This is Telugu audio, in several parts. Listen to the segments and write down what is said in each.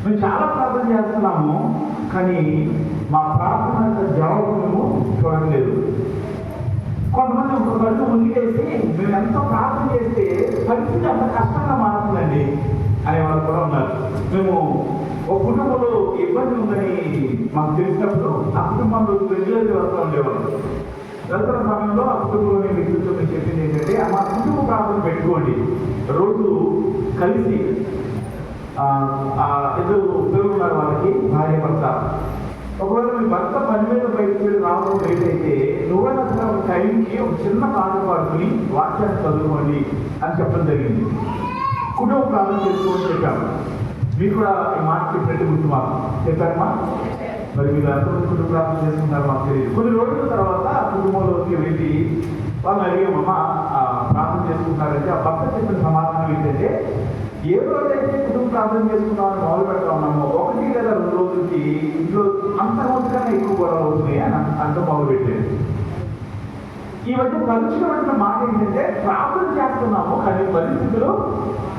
మేము చాలా ప్రార్థన చేస్తున్నాము, కానీ మా ప్రార్థన యొక్క జవాబు మేము చూడలేదు. కొంతమంది ఒక కడుపు ముందుకేసి మేము ఎంతో ప్రార్థన చేస్తే పరిస్థితి అంత కష్టంగా మారుతుందండి అనే వాళ్ళు కూడా ఉన్నారు. మేము ఒక కుటుంబంలో ఇబ్బంది ఉందని మాకు తెలిసినప్పుడు ఆ కుటుంబంలో రెగ్యులర్గా వెళ్తూ ఉండేవాళ్ళు. వెళ్తున్న సమయంలో ఆ కుటుంబంలోని వ్యక్తులతో మేము చెప్పింది ఏంటంటే, మా కుటుంబ ప్రార్థన పెట్టుకోండి, రోజు కలిసి ఇద్దరు ఉద్యోగులు ఉన్నారు వాళ్ళకి, భార్య భర్త. ఒకవేళ మీ భర్త పని మీద బయటకు వెళ్ళి రావడం లేట్ అయితే నువ్వైనా సరే ఒక టైంకి ఒక చిన్న పాట పాడుకుని వాక్యాన్ని చదువుకోండి అని చెప్పడం జరిగింది. కుటుంబ ప్రార్థన చేసుకోమని చెప్పాము. మీకు కూడా ఈ మాట చెప్పినట్టు గుర్తు మాకు చెప్పారమ్మా. మరి మీరు ఎంతమంది కుటుంబ ప్రార్థన చేసుకుంటారు మాకు తెలియదు. కొన్ని రోజుల తర్వాత కుటుంబంలోకి వెళ్ళి వాళ్ళు అడిగామమ్మా ప్రార్థన చేసుకుంటారంటే ఆ భర్త చెప్పిన సమాధానం ఏంటంటే, ఏ రోజైతే కుటుంబ ప్రార్థన చేసుకుంటామని మొదలు పెడతా ఉన్నామో 1 లేదా 2 రోజులకి ఇంట్లో అంతకంతకన్నా ఎక్కువ గొడవలు అవుతున్నాయి అని అంటూ మొదలు పెట్టారు. ఈ మధ్య తలుచుకోవాల్సిన మాట ఏంటంటే, ప్రార్థన చేస్తున్నాము కానీ పరిస్థితులు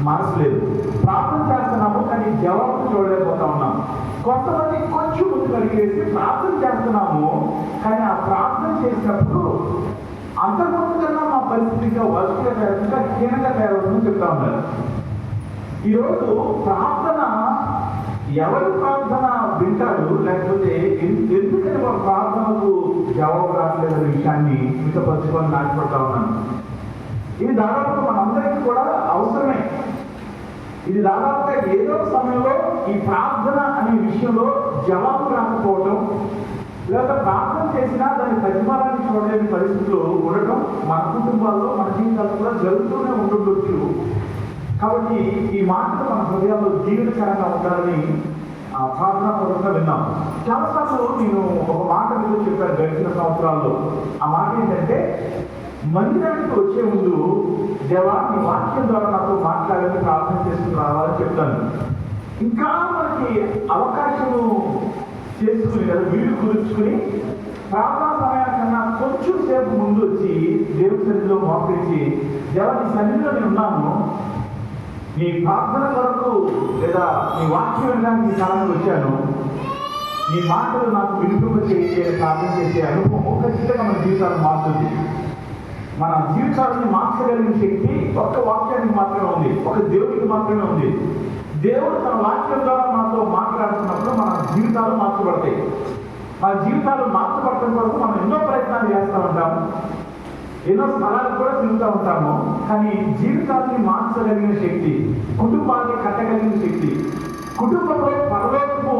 మార్చలేదు, ప్రార్థన చేస్తున్నాము కానీ జవాబు చూడలేకపోతా ఉన్నాము. కొంతమంది కొంచెం ముందు కలిగేసి ప్రార్థన చేస్తున్నాము, కానీ ఆ ప్రార్థన చేసినప్పుడు అంతర్గతంగా మా పరిస్థితి ఇంకా వర్షంగా తయారుగా హీనంగా తయారవుతుందని చెప్తా ఉన్నారు. ఈరోజు ప్రార్థన ఎవరి ప్రార్థన వింటారు, లేకపోతే ఎందుకని మా ప్రార్థనకు జవాబు రావట్లేదనే విషయాన్ని మీతో పంచుకొని నాటపడతా ఉన్నాను. ఇది దాదాపు మనందరికీ కూడా అవసరమే. ఇది దాదాపుగా ఏదో సమయంలో ఈ ప్రార్థన అనే విషయంలో జవాబు రాకపోవడం, లేదా ప్రార్థన చేసినా దాని ప్రతిఫలాన్ని చూడలేని పరిస్థితులు ఉండటం మన కుటుంబాల్లో మన జీవితాల్లో కూడా జరుగుతూనే ఉండొచ్చు. కాబట్టి ఈ మాటలు మన హృదయాల్లో జీవితకరంగా ఉండాలని ప్రార్థన పూర్వకంగా విన్నాం. చాలాసార్లు నేను ఒక మాట మీద చెప్పాను గడిచిన సంవత్సరాల్లో. ఆ మాట ఏంటంటే, మందిరానికి వచ్చే ముందు దేవా నీ వాక్యం ద్వారా నాతో మాట్లాడాలని ప్రార్థన చేసుకుని రావాలని చెప్తాను. ఇంకా మనకి అవకాశము చేసుకుని కదా వీలు కుదుర్చుకుని ప్రార్థనా సమయానికన్నా కొంచెం సేపు ముందు వచ్చి దేవుడి సన్నిధిలో మోకరించి, దేవా నీ సన్నిధిలో నేను ఉన్నాను, నీ ప్రార్థన కొరకు లేదా నీ వాక్యం వినడానికి స్థానానికి వచ్చాను, నీ మాటలు నాకు వినిపింప చేసే ప్రార్థన చేసే అనుభవం ఖచ్చితంగా మన జీవితాలను మారుతుంది. మన జీవితాలను మార్చగలిగిన శక్తి ఒక్క వాక్యానికి మాత్రమే ఉంది, ఒక దేవుడికి మాత్రమే ఉంది. దేవుడు తన వాక్యం ద్వారా మనతో మాట్లాడుతున్నప్పుడు మన జీవితాలు మార్చబడతాయి. మన జీవితాలు మార్చబడటం కొరకు మనం ఎన్నో ప్రయత్నాలు చేస్తూ ఉంటాము, ఎన్నో స్థలాలకు కూడా తిరుగుతూ ఉంటాము. కానీ జీవితాన్ని మార్చగలిగిన శక్తి, కుటుంబాన్ని కట్టగలిగిన శక్తి, కుటుంబంలో పరలోకపు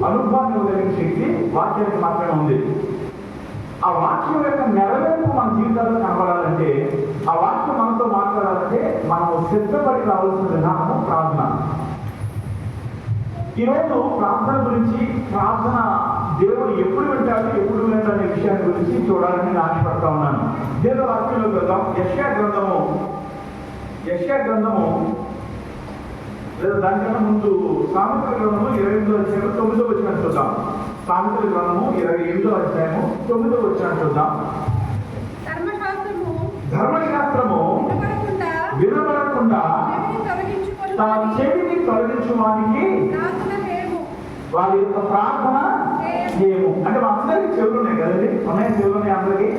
అనుభవాన్ని ఇవ్వగలిగిన శక్తి వాక్యానికి మాత్రమే ఉంది. ఆ వాక్యం యొక్క నెరవేర్పు మన జీవితాల్లో కనబడాలంటే, ఆ వాక్యం మనతో మాట్లాడాలంటే మనం సిద్ధపడి రావాల్సిన విధానము ప్రార్థన. ఈరోజు ప్రార్థన గురించి, ప్రార్థన దేవుడు ఎప్పుడు వింటాడు ఎప్పుడు వింటాడు అనే విషయాన్ని గురించి చూడాలని నేను ఆశపడతా ఉన్నాను. దేవుడు వాక్యంలోకి వెళ్దాం. యెషయా గ్రంథము లేదా దానికన్నా ముందు సామెతల గ్రంథము 28వ అధ్యాయం 9వ వచనం చూద్దాం. సామెతల గ్రంథము 28వ అధ్యాయము 9వ వచనం చూద్దాం. ధర్మశాస్త్రము వినబడకుండా తన చెవిని తొలగించు వానికి వారి యొక్క ప్రార్థన చేయము. అంటే అందరికీ చెవులు ఉన్నాయి కదండి, ఉన్నాయి చెవులు ఉన్నాయి అందరికీ.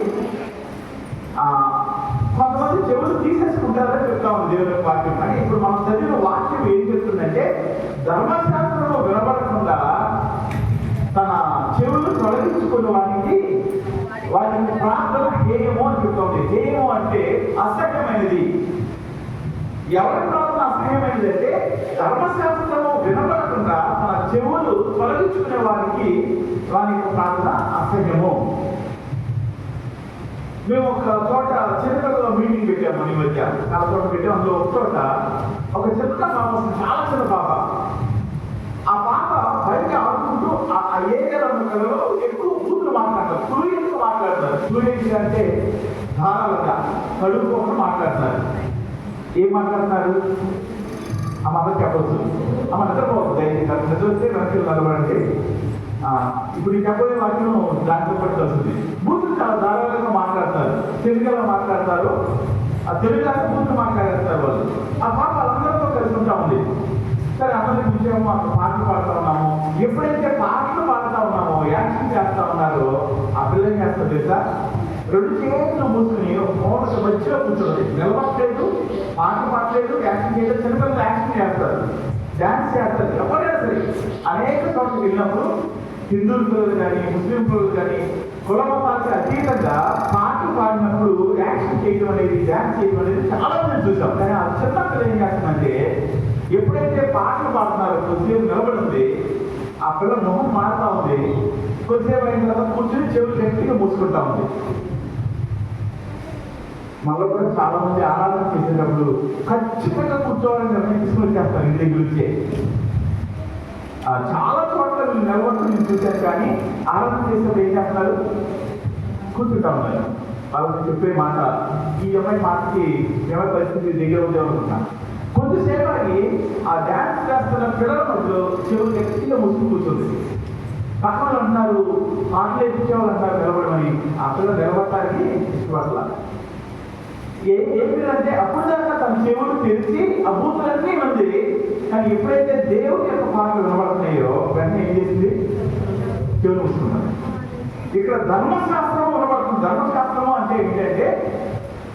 కొంతమంది చెవులు తీసేసుకుంటారని చెప్తా ఉంది దేవుని యొక్క వాక్యం. కానీ ఇప్పుడు మనం చదివిన వాక్యం ఏం చెప్తుందంటే, ధర్మశాస్త్రంలో వినబడకుండా తన చెవులు తొలగించుకున్న వారికి వారి ప్రార్థన హేయము అని చెప్తుంది. హేయము అంటే అసహ్యమైనది. ఎవరి ప్రార్థన అసహ్యమైనది అంటే, ధర్మశాస్త్రము వినబడకుండా తన చెవులు తొలగించుకునే వారికి వారి యొక్క ప్రార్థన అసహ్యము. మేము ఒక చోట చిన్నపిల్లల మీటింగ్ పెట్టాము ఈ మధ్య, చాలా చోట పెట్టాము. అందులో ఒక చోట ఒక చిన్న పాప, చాలా చిన్న పాప. ఆ పాప బయట ఆడుకుంటూ ఆ ఏరియాలో ఉన్న పిల్లలు ఎక్కువ బూతులు మాట్లాడతారు, ఫ్లూయెంట్గా మాట్లాడతారు. ఫ్లూయెంట్గా అంటే ధారాలుగా కడుపుకోకుండా మాట్లాడతారు. ఏం మాట్లాడతారు అమ్మ చెప్పవచ్చు, అమ్మ నిద్రపోవచ్చు, దయచేసి నిద్ర వస్తే వెనక్కి నిలబడండి. ఇప్పుడు ఈ చెప్పే వాక్యం దాంట్లో పట్టి వస్తుంది. బూతులు చాలా ధారాళంగా మాట్లాడతారు, తెలుగులో మాట్లాడతారు, ఆ తెలుగులో బూతులు మాట్లాడేస్తారు వాళ్ళు. ఆ పాప అందరితో కలిసి ఉంటా ఉంది. సరే అందరికి విషయం పాటలు పాడతాం ఎప్పుడైతే పాటలు పాడుతూ ఉన్నామో, యాక్షన్ చేస్తూ ఉన్నారో, ఆ పిల్లలు చేస్తారు తెలుసా, రెండు చేతులు మూసుకుని మోడల్ మధ్యలో కూర్చోండి, నిలబడలేదు, పాటలు పాడలేదు, యాక్షన్ చేయలేదు. చిన్నపిల్లలు యాక్షన్ చేస్తారు, డాన్స్ చేస్తారు. ఎవరైనా సరే అనేక చోట్ల వెళ్ళినప్పుడు హిందూ పిల్లలు కానీ, ముస్లిం పిల్లలు కానీ, కుల మతాలకు అతీతంగా పాటలు పాడినప్పుడు యాక్షన్ చేయడం అనేది, డాన్స్ చేయడం అనేది చాలా మంది చూసాం. కానీ ఆ చిన్న పిల్లలు ఏం చేస్తుందంటే, ఎప్పుడైతే పాటలు పాడుతున్నారో కొద్దిసేపు నిలబడింది, ఆ పిల్ల మొహం మారుతా ఉంది, కొద్దిసేపు అయిన తర్వాత కూర్చొని చెవులు గట్టిగా మూసుకుంటా ఉంది. మళ్ళీ కూడా చాలా మంది ఆరాధన చేసేటప్పుడు ఖచ్చితంగా కూర్చోవాలని నిర్ణయం తీసుకొని చేస్తారు ఇంటి గురించే. చాలా చోట్ల వీళ్ళు నిలబడుతూ నేను చూశాను, కానీ ఆరాధన చేసేటప్పుడు ఏం చేస్తున్నారు, కూర్చుంటా ఉన్నారు. వాళ్ళకి చెప్పే మాట, ఈ అమ్మాయి మాటకి ఎవరి పరిస్థితి దగ్గర ఉందేమనుకుంటున్నాను. కొద్దిసేపటికి ఆ డ్యాన్స్ చేస్తున్న పిల్లల మధ్యలో చెవులు గట్టిగా ముసుగు కూర్చుంది. పక్కన అంటున్నారు, పాటలు ఎక్కించేవాళ్ళు అంటారు నిలబడమని. ఆ పిల్లలు నిలబడటానికి ఇష్టపడాల. ఏమిటంటే అప్పుడు దాకా తన చెవులు తెరిచి ఆ బూతులన్నీ ఉంది, కానీ ఎప్పుడైతే దేవుని యొక్క పాటలు వినబడుతున్నాయో వెంటనే ఏం చేసింది, చెవులు మూసుకున్నారు. ఇక్కడ ధర్మశాస్త్రం వినబడుతుంది. ధర్మశాస్త్రము అంటే ఏంటంటే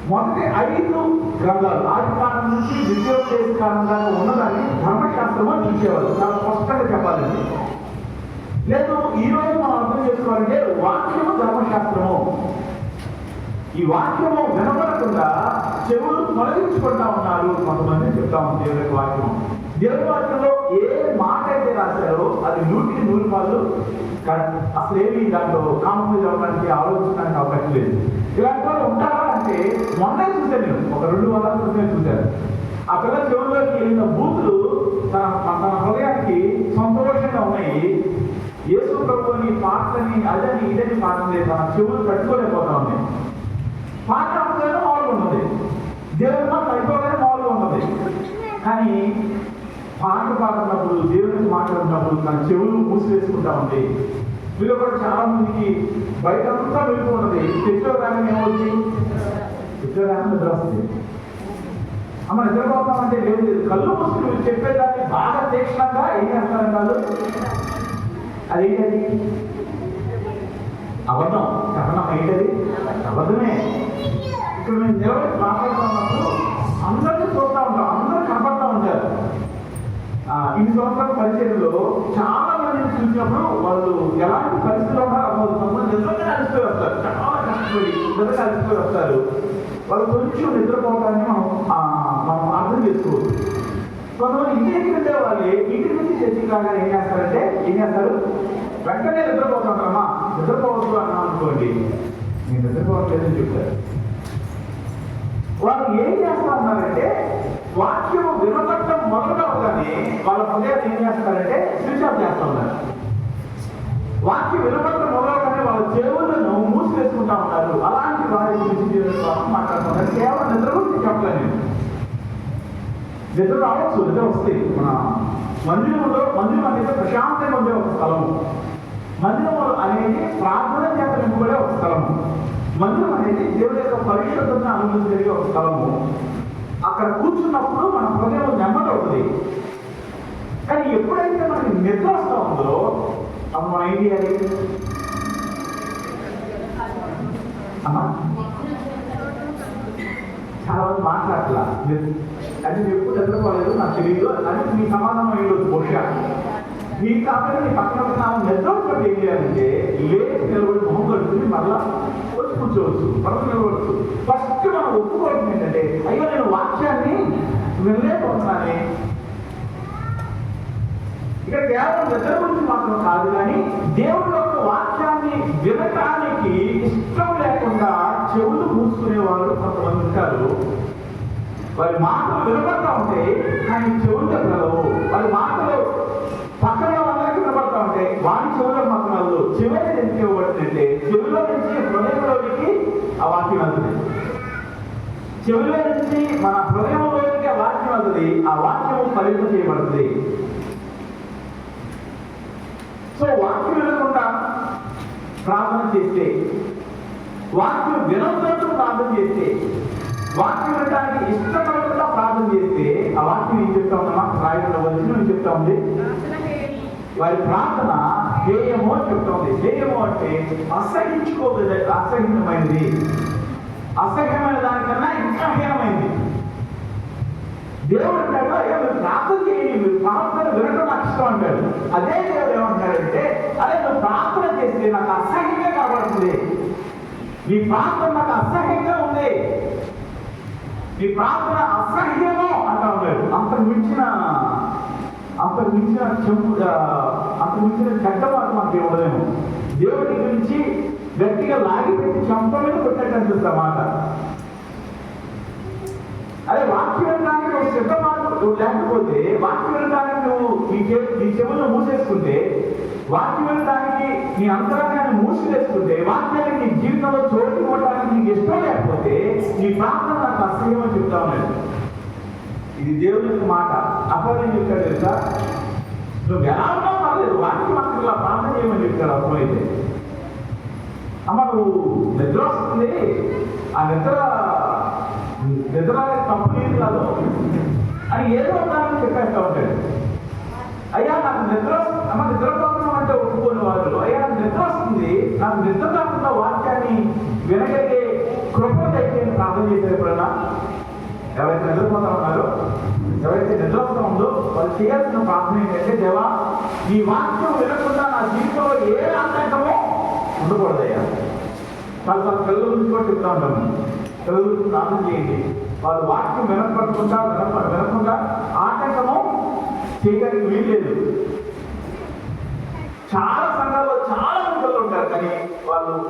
మొదటి 5 గ్రంథాలు, ఆది కాలం నుంచి ద్వితీయోపదేశ కాలం దాకా ఉన్నదాన్ని ధర్మశాస్త్రము అని పిలిచేవారు. చాలా స్పష్టంగా చెప్పాలండి. లేదు, ఈ రోజు మనం అర్థం చేసుకోవాలంటే వాక్యము ధర్మశాస్త్రము. ఈ వాక్యము వినబడకుండా చెవులు తొలగించుకుంటా ఉన్నారు కొంతమంది చెప్తా ఉంది. దేవుని యొక్క వాక్యం, దేవుని వాక్యంలో ఏ మాట అయితే రాశారో అది 100కి 100 పాలు అసలు ఏమి దాంట్లో కాంప్రమైజ్ అవ్వడానికి, ఆలోచించడానికి అవకాశం లేదు. ఇలాంటి వాళ్ళు ఉంటారా అంటే మొన్నే చూశాను నేను, ఒక 2 వారాల క్రితమే చూశాను. ఆ పిల్ల చెవుల్లోకి వెళ్ళిన బూతులు తన హృదయానికి సంతోషంగా ఉన్నాయి. యేసు ప్రభుని పాటలని అదని ఇదని పాటలే తన చెవులు పెట్టుకోలేకపోతా ఉన్నాయి. పాట అప్పుడైనా మామూలుగా ఉన్నది, దేవుని మాట అయిపోగానే మామూలుగా ఉన్నది. కానీ పాట పాడుతున్నప్పుడు, దేవునికి మాట్లాడుతున్నప్పుడు తన చెవులు మూసివేసుకుంటా ఉంది. వీళ్ళు కూడా చాలా మందికి బయట అంతా వెళ్ళిపోఉన్నది. తెచ్చుకోగానే ఏమవుతుంది, తెచ్చుకోగానే నిద్ర వస్తుంది. అమ్మ నిద్రపోతామంటే లేదు, కళ్ళు మూసుకుని చెప్పేదాన్ని బాగా తీక్షణంగా ఏం చేస్తారని వాళ్ళు, అదేంటది అబద్ధం. చెప్పడం ఏంటది అబద్ధమే. ఇక్కడ మేము నిలబడి మాట్లాడుతున్నప్పుడు అందరినీ చూస్తూ ఉంటాం, అందరూ కనపడతా ఉంటారు. ఇన్ని సంవత్సరాల పరిచయంలో చాలా మందిని చూసినప్పుడు వాళ్ళు ఎలాంటి పరిస్థితుల్లో ఉన్నారో అర్థమవుతుంది. నిజంగా అలసిపోయి వస్తారు, చాలా కష్టపడి నిజంగా అలసిపోయి వస్తారు. వాళ్ళు కొంచెం నిద్రపోవడాన్ని మనం అర్థం చేసుకోవచ్చు. కొంతమంది ఇంటికి ఉండే వాళ్ళే ఇంటి నుంచి చర్చికి రాగానే ఏం చేస్తారు, వెంటనే నిద్రపోతుంటారమ్మా, నిద్రపోవద్దు అన్నా అనుకోండి, నేను నిద్రపోవట్లేదని చెప్తారు. వాళ్ళు ఏం చేస్తా ఉన్నారంటే వాక్యం వినబట్టం మొదలవగానే వాళ్ళ హృదయాన్ని ఏం చేస్తారంటే స్విచ్ ఆఫ్ చేస్తూ ఉన్నారు. వాక్యం వినబట్టం మొదలవగానే వాళ్ళ చెవులను మూసివేసుకుంటా ఉన్నారు. అలాంటి వారి గురించి మాట్లాడుతున్నారు. కేవలం నిద్ర గురించి చెప్పలేదు. నిద్ర రావచ్చు, నిద్ర వస్తాయి. మన మందిరం అనేది ప్రశాంతంగా ఉండే ఒక స్థలము. మందిరం అనేది ప్రార్థన చేత నింపబడే ఒక స్థలము. మందిరం అనేది దేవుడి యొక్క పరిశుద్ధతను అనుభవించగలిగే ఒక స్థలము. అక్కడ కూర్చున్నప్పుడు మన హృదయం నెమ్మది అవుతుంది. కానీ ఎప్పుడైతే మనకి నిద్ర వస్తూ ఉందో అప్పుడు మనం ఏం చేయాలి అమ్మా? చాలా మంది మాట్లాడట్లా, అది ఎప్పుడు నిద్రపోలేదు నాకు తెలియదు అని మీ సమాధానం అయ్యదు. బహుశా మీ కాకుండా నీ పక్కన నిద్ర వచ్చినప్పుడు ఏం చేయాలంటే లేచి నిలబడి మొహం కడుతుంది, మళ్ళా వచ్చి కూర్చోవచ్చు, మరొక నిలబడచ్చు. ఫస్ట్ మనం ఒప్పుకోవడం ఏంటంటే అయ్యో నేను వాక్యాన్ని వినలేకపోతున్నానే. ఇక్కడ కేవలం నిద్ర గురించి మాత్రం కాదు, కానీ దేవుడి యొక్క వాక్యాన్ని వినటానికి ఇష్టం లేకుండా చెవులు మూసుకునే వాళ్ళు కొంతమంది ఉంటారు. వారి మాటలు వినబడతా ఉంటే కానీ చెవులు చెప్పగలవు. వారి మాటలు పక్కన వాళ్ళకి వినబడతా ఉంటే వారి చెవులో మాత్రం చివరి ఎందుకు ఇవ్వబడుతుందంటే చెవులో నుంచి హృదయంలోనికి ఆ వాక్యం వెళ్తుంది. చెవులో నుంచి మన హృదయంలోనికి ఆ వాక్యం వెళ్తుంది. ఆ వాక్యము ఫలింప చేయబడుతుంది. సో వాక్యం వినకుండా ప్రార్థన చేస్తే, వాక్యం వినొద్దు ప్రార్థన చేస్తే, వాక్యం వినడానికి ఇష్టపడకుండా ప్రార్థన చేస్తే ఆ వాక్యం ఏం చెప్తా ఉన్నామా? రాయడం వచ్చిన చెప్తా ఉంది, వారి ప్రార్థన హేయము అని చెప్తుంది. హేయము అంటే అసహ్యమైనది, అసహ్యమైన దానికన్నా ఇంకా హీనమైంది. దేవుడు అంటాడు, అయ్యా మీరు ప్రార్థన చేయండి, మీరు ప్రార్థన వినడం నాకు ఇష్టం అంటాడు. అదే దేవుడు ఏమంటాడంటే, అదే నువ్వు ప్రార్థన చేస్తే నాకు అసహ్యంగా కనబడుతుంది, నీ ప్రార్థన నాకు అసహ్యంగా ఉంది, నీ ప్రార్థన అసహ్యము అంటా ఉన్నాడు. అంతకు మించిన చెడ్డ మాట మనకి ఇవ్వలేము. దేవుడి గురించి గట్టిగా లాగిపెట్టి చెంప మీద కొట్టేట్టు అనిపిస్తుంది మాట. అదే వాక్యం వినడానికి నువ్వు సిద్ధమాట లేకపోతే, వాక్యం వినడానికి నువ్వు నీ చెవులను మూసేసుకుంటే, వాక్యం వినడానికి నీ అంతరంగాన్ని మూసివేసుకుంటే, వాక్యాన్ని నీ జీవితంలో చోటు ఇవ్వడానికి నీకు ఇష్టం లేకపోతే నీ ప్రార్థన నాకు అసహ్యమని చెప్తా ఉన్నాడు. ఇది దేవుని యొక్క మాట. అప్పుడు నేను చెప్తాడు తెలుసా, నువ్వు ఎలా ఉన్నా పర్లేదు, వాక్యం అక్కడ ఇలా ప్రార్థన చేయమని చెప్తాడు. అర్థమైతే అమ్మ నువ్వు నిద్ర వస్తుంది, ఆ నిద్ర కంపెనీ కాదు అని ఏదో ఉన్నానని చెప్పేస్తా ఉంటాడు. అయ్యా నాకు నిద్రపోతున్నాం అంటే ఒప్పుకోని వాళ్ళు, అయ్యా నాకు నిద్ర వస్తుంది, నాకు నిద్ర కాకుండా వాక్యాన్ని వినగలిగే కృప దయచేసి ప్రార్థన చేశారు ఎప్పుడన్నా? ఎవరైతే నిద్రపోతా ఉన్నారో, ఎవరైతే నిద్రపోతా ఉందో వాళ్ళు చేయాల్సిన ప్రార్థన ఏంటంటే, దేవా ఈ వాక్యం వినకుండా నా జీవితంలో ఏ ఆటంకమో ఉండకూడదయ్యా. చాలా పిల్లల గురించి కూడా చెప్తా ఉంటాము, పిల్లల గురించి ప్రార్థన చేయండి. వాళ్ళు వాక్యం వినకుండా ఆటంకము చేయడానికి వీల్లేదు. చాలా సంఘాల్లో చాలా పిల్లలు ఉంటారు, కానీ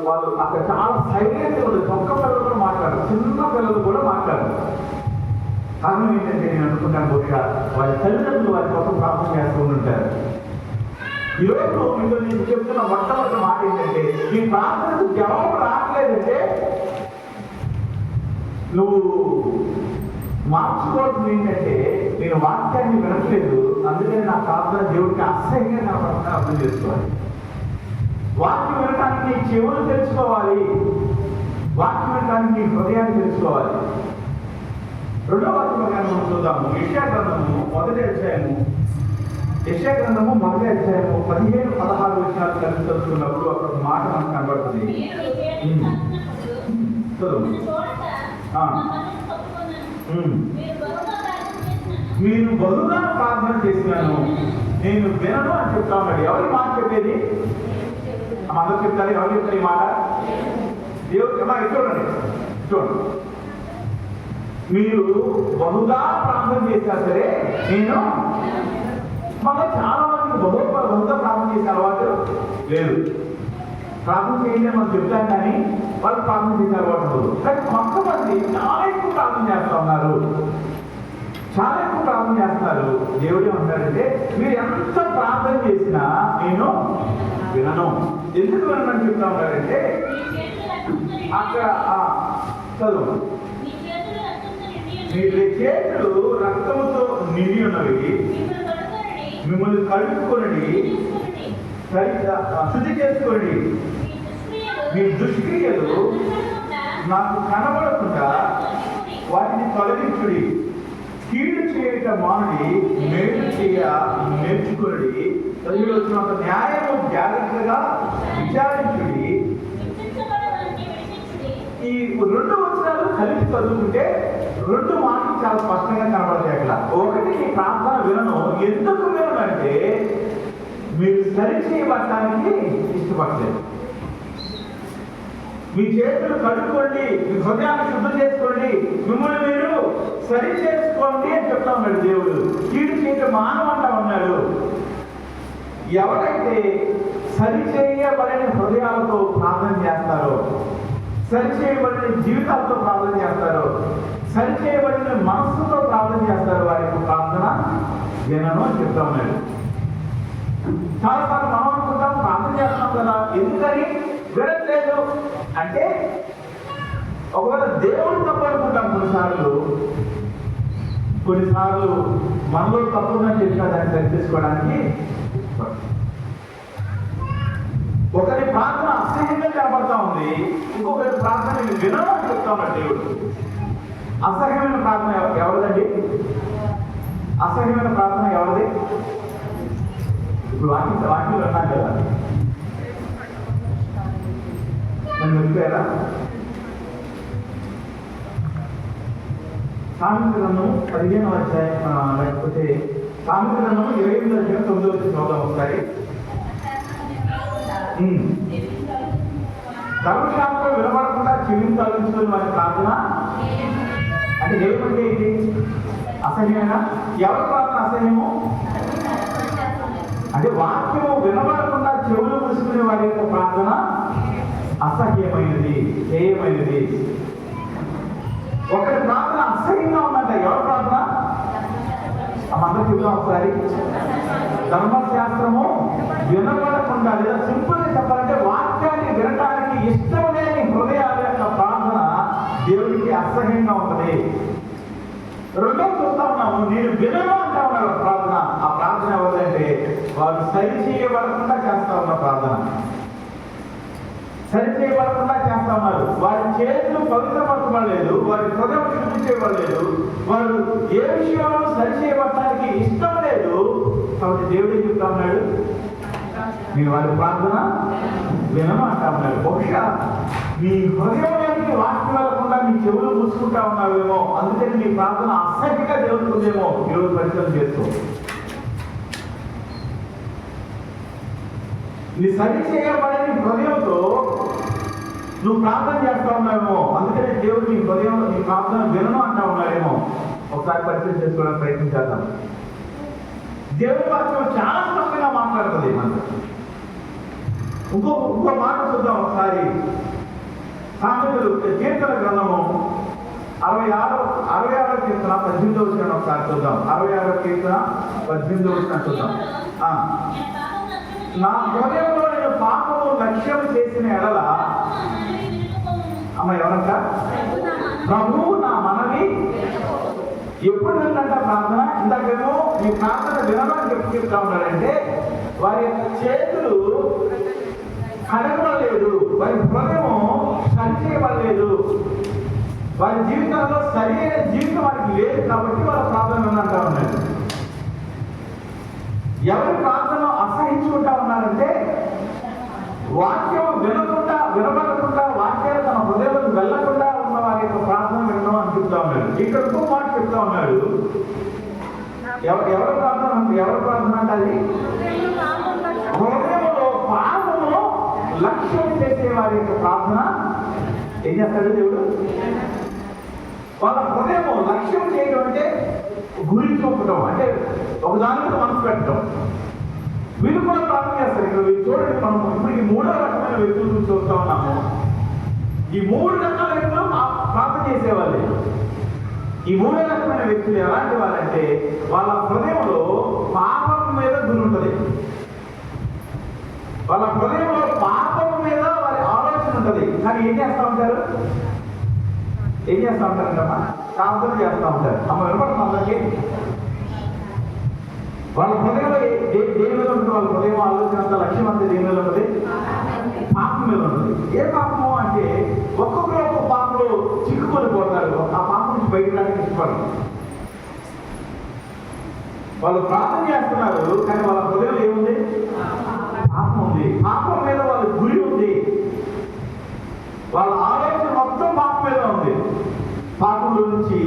వాళ్ళు అక్కడ చాలా సైలెంట్ ఉంటుంది. ఒక్క పిల్లలు కూడా మాట్లాడరు, చిన్న పిల్లలు కూడా మాట్లాడరు. కారణం ఏంటంటే నేను అనుకుంటాను, బహుశా వాళ్ళ తల్లిదండ్రులు వారి కోసం ప్రార్థన చేస్తూ ఉంటారు. ఈరోజు మీకు నేను చెప్తున్న మొట్టమొదటి మాట ఏంటంటే, ఈ ప్రార్థనకు జవాబు రావట్లేదంటే నువ్వు మార్చుకోవాల్సింది ఏంటంటే, నేను వాక్యాన్ని వినట్లేదు, అందుకని నా ప్రార్థన దేవుడికి అసహ్యంగా కనపడుతుందని అర్థం చేసుకోవాలి. వాక్యం వినడానికి నీ చెవులు తెలుసుకోవాలి, వాక్యం వినడానికి నీ హృదయాన్ని తెలుసుకోవాలి. రెండవ వాక్యం మనం చూద్దాము. యెషయా గ్రంథము మొదటి అధ్యాయము 15-16 విషయాలు కలిసి చదువుతున్నప్పుడు అక్కడ ఒక మాట మనకు కనబడుతుంది. మీరు బహుగా ప్రార్థన చేసినాను, నేను వినను అని చెప్తా ఉన్నాడు. ఎవరి మాట చెప్పేది? అందరూ చెప్తారు. ఎవరు చెప్తారు ఈ మాట? దేవుడు. చూడండి, మీరు బహుగా ప్రార్థన చేసినా సరే నేను. మళ్ళీ చాలా మందికి బహుగా ప్రార్థన చేసే అలవాటు లేదు. ప్రార్థన చేయండి మనం చెప్తాం, కానీ వాళ్ళు ప్రార్థన చేసే అలవాటు లేదు. కానీ కొంతమంది చాలా ఎక్కువ ప్రార్థన చేస్తూ ఉన్నారు, చాలా ఎక్కువ ప్రార్థన చేస్తున్నారు. దేవుడు ఏమంటాడంటే, మీరు ఎంత ప్రార్థన చేసినా నేను వినను. ఎందుకు వినని చెప్తా ఉన్నాడంటే, అక్కడ చదువు, మీ చేతులు రక్తముతో నిండి ఉన్నవి, మిమ్మల్ని కలుపుకొని శుద్ధి చేసుకోండి, మీ దుష్క్రియలు నాకు కనబడకుండా వాటిని తొలగించుడి, కీడు చేయట మాని మేలు చేయ నేర్చుకుని, వచ్చినంత న్యాయము జాగ్రత్తగా విచారించుడి. ఈ రెండు వచనాలు కలిపి చదువుకుంటే రెండు మాటలు చాలా స్పష్టంగా కనబడతాయి అక్కడ. ఒకటి, ఈ ప్రార్థన వినను. ఎందుకు వినను అంటే, మీరు సరిచేయబడటానికి ఇష్టపడలేదు. మీ చేతులు కడుక్కోండి, మీ హృదయాన్ని శుద్ధి చేసుకోండి, మిమ్మల్ని మీరు సరి చేసుకోండి అని చెప్తా ఉన్నాడు దేవుడు. కీడు చేయటం మానవంటా ఉన్నాడు. ఎవరైతే సరిచేయబడిన హృదయాలతో ప్రార్థన చేస్తారో, సరిచేయబడిన జీవితాలతో ప్రార్థన చేస్తారో, సరిచేయబడిన మనస్సుతో ప్రార్థన చేస్తారో, వారికి ప్రార్థన వినను అని చెప్తా ఉన్నాడు. చాలాసార్లు మనం అనుకుంటాం, ప్రార్థన చేస్తున్నాం కదా, ఎందుకని వినట్లేదు అంటే, ఒకవేళ దేవుడు తప్పు అనుకుంటాం. కొన్నిసార్లు మనలో తప్పుగా చెప్పినా దాన్ని సరిచేసుకోవడానికి ఒకరి ప్రార్థన అసహ్యంగా కనబడతా ఉంది, ఇంకొకరి ప్రార్థన వినమని చెప్తా ఉన్నాడు దేవుడు. అసహ్యమైన ప్రార్థన ఎవరిదండి? అసహ్యమైన ప్రార్థన ఎవరిది? ఇప్పుడు వాక్యం అన్నాను కదా, నన్ను వెళ్ళిపోయారా? సామెతల గ్రంథం 15వ అధ్యాయం, లేకపోతే సామెతల గ్రంథం 28వ అధ్యాయం 9వ చదువుదాం ఒకసారి. ధర్మశాస్త్రం వినబడకుండా చెల్లించాలని వారి ప్రార్థన అంటే ఏమంటే ఏంటి? అసహ్యమేనా? ఎవరి ప్రార్థన అసహ్యము అంటే వాక్యము వినబడకుండా చెవులు మూసుకునే వారి యొక్క ప్రార్థన అసహ్యమైనది, హేయమైనది. ఒకరి ప్రార్థన అసహ్యంగా ఉందంట. ఎవరి ప్రార్థన? అందరూ చెప్తాం ఒకసారి. ధర్మశాస్త్రము వినబడకుండా, లేదా సింపుల్ గా చెప్పాలంటే వాక్యాన్ని వినటానికి ఇష్టం లేని హృదయాల యొక్క ప్రార్థన దేవుడికి అసహ్యంగా ఉంటుంది. రెండో చూస్తా ఉన్నాము, నేను వినను అంటా ఉన్నాడు ప్రార్థన. ఆ ప్రార్థన ఎవరంటే వారు సరి చేయబడకుండా చేస్తా ఉన్న ప్రార్థన. సరి చేయబడకుండా చేస్తా ఉన్నారు. వారి చేతులు పవిత్రపరచబడలేదు, వారి హృదయం శుద్ధి చేయబడలేదు, వారు ఏ విషయంలో సరి చేయబడటానికి ఇష్టం లేదు. కాబట్టి దేవుడు చెప్తా ఉన్నాడు, నేను వారి ప్రార్థన వినను అంటా ఉన్నాడు. బహుశా మీ హృదయంలోనికి వాక్యం వెళ్ళకుండా మీ చెవులు మూసుకుంటా ఉన్నావేమో, అందుకని మీ ప్రార్థన అసహ్యంగా దేవుడుతుందేమో. ఈరోజు పరిశీలన చేస్తూ నీ సరి చేయబడని హృదయంతో నువ్వు ప్రార్థన చేస్తా ఉన్నావేమో, అందుకనే దేవుడు నీ హృదయంలో నీ ప్రార్థన వినను అంటా ఉన్నాడేమో. ఒకసారి పరిశీలన చేసుకోవడానికి ప్రయత్నించేద్దాం. దేవుడి వాక్యం చాలా స్పష్టంగా మాట్లాడుతుంది. ఇంకో మాట చూద్దాం ఒకసారి. సామెతలు కీర్తన గ్రంథము 66వ కీర్తన 18వ వచనం ఒకసారి చూద్దాం. 66వ కీర్తన 18వ వచనం చూద్దాం. నా హృదయంలో నేను పాపము లక్ష్యం చేసిన ఎడల, అమ్మ ఎవరంట? ప్రభువు నా మనవి ఎప్పుడు విందంట ప్రార్థన. ఇందాకేమో ఈ ప్రార్థన వినమని చెప్తా ఉన్నాడంటే వారి యొక్క చేతులు కడగబడలేదు, వారి హృదయము సరి చేయబడలేదు, వారి జీవితంలో సరైన జీవితం వారికి లేదు. కాబట్టి వాళ్ళ ప్రార్థన వినంటా ఉన్నాడు. ఎవరి ప్రార్థన అసహించుకుంటా ఉన్నారంటే వాక్యం వినబడకుండా వాక్యాలు తన హృదయంలోకి వెళ్లకుండా ఉన్న వారి యొక్క ప్రార్థన వినడం అని చెప్తా ఉన్నాడు. ఇక్కడ ఇంకో మాట చెప్తా ఉన్నాడు. ఎవరి ప్రార్థన అంటే అది హృదయంలో పాపమును లక్ష్యం చేసే వారి యొక్క ప్రార్థన ఏం చేస్తాడు దేవుడు? వాళ్ళ హృదయము లక్ష్యం చేయడం అంటే గురి చూపడం, అంటే ఒకదానితో మనసు పెట్టడం. వీళ్ళు కూడా ప్రార్థన చేస్తారు. ఇక్కడ వీళ్ళు చూడండి, మనం ఇప్పుడు ఈ 3వ రకమైన వ్యక్తులు చూస్తూ ఉన్నాము. ఈ 3 రకాల వ్యక్తులు ప్రార్థన చేసేవాళ్ళే. ఈ 3వ రకమైన వ్యక్తులు ఎలాంటి వాళ్ళంటే వాళ్ళ హృదయంలో పాపం మీద గురి ఉంటుంది. వాళ్ళ హృదయంలో పాపం మీద వారి ఆలోచన ఉంటుంది. కానీ ఏం చేస్తూ ఉంటారు అమ్మా? ప్రార్థన చేస్తూ ఉంటారు. అమ్మ వినపడుతుంది అందరికీ? వాళ్ళ హృదయంలో దేని మీద ఉంటుంది? వాళ్ళ హృదయం ఆలోచన అంత లక్ష్యం అంతా దేని మీద ఉంటుంది? పాపం మీద ఉంటుంది. ఏ పాపము అంటే ఒక్కొక్కరు ఒక్కొక్క పాపంలో చిక్కుకొని పోతారు. ఆ పాపం నుంచి బయట రావడానికి ఇష్టపడరు. వాళ్ళు ప్రార్థన చేస్తున్నారు, కానీ వాళ్ళ హృదయంలో ఏముంది? పాపం ఉంది. పాపం మీద వాళ్ళ గురి ఉంది. వాళ్ళ ఆలోచన మొత్తం పాపం మీద ఉంది. పాపంలో నుంచి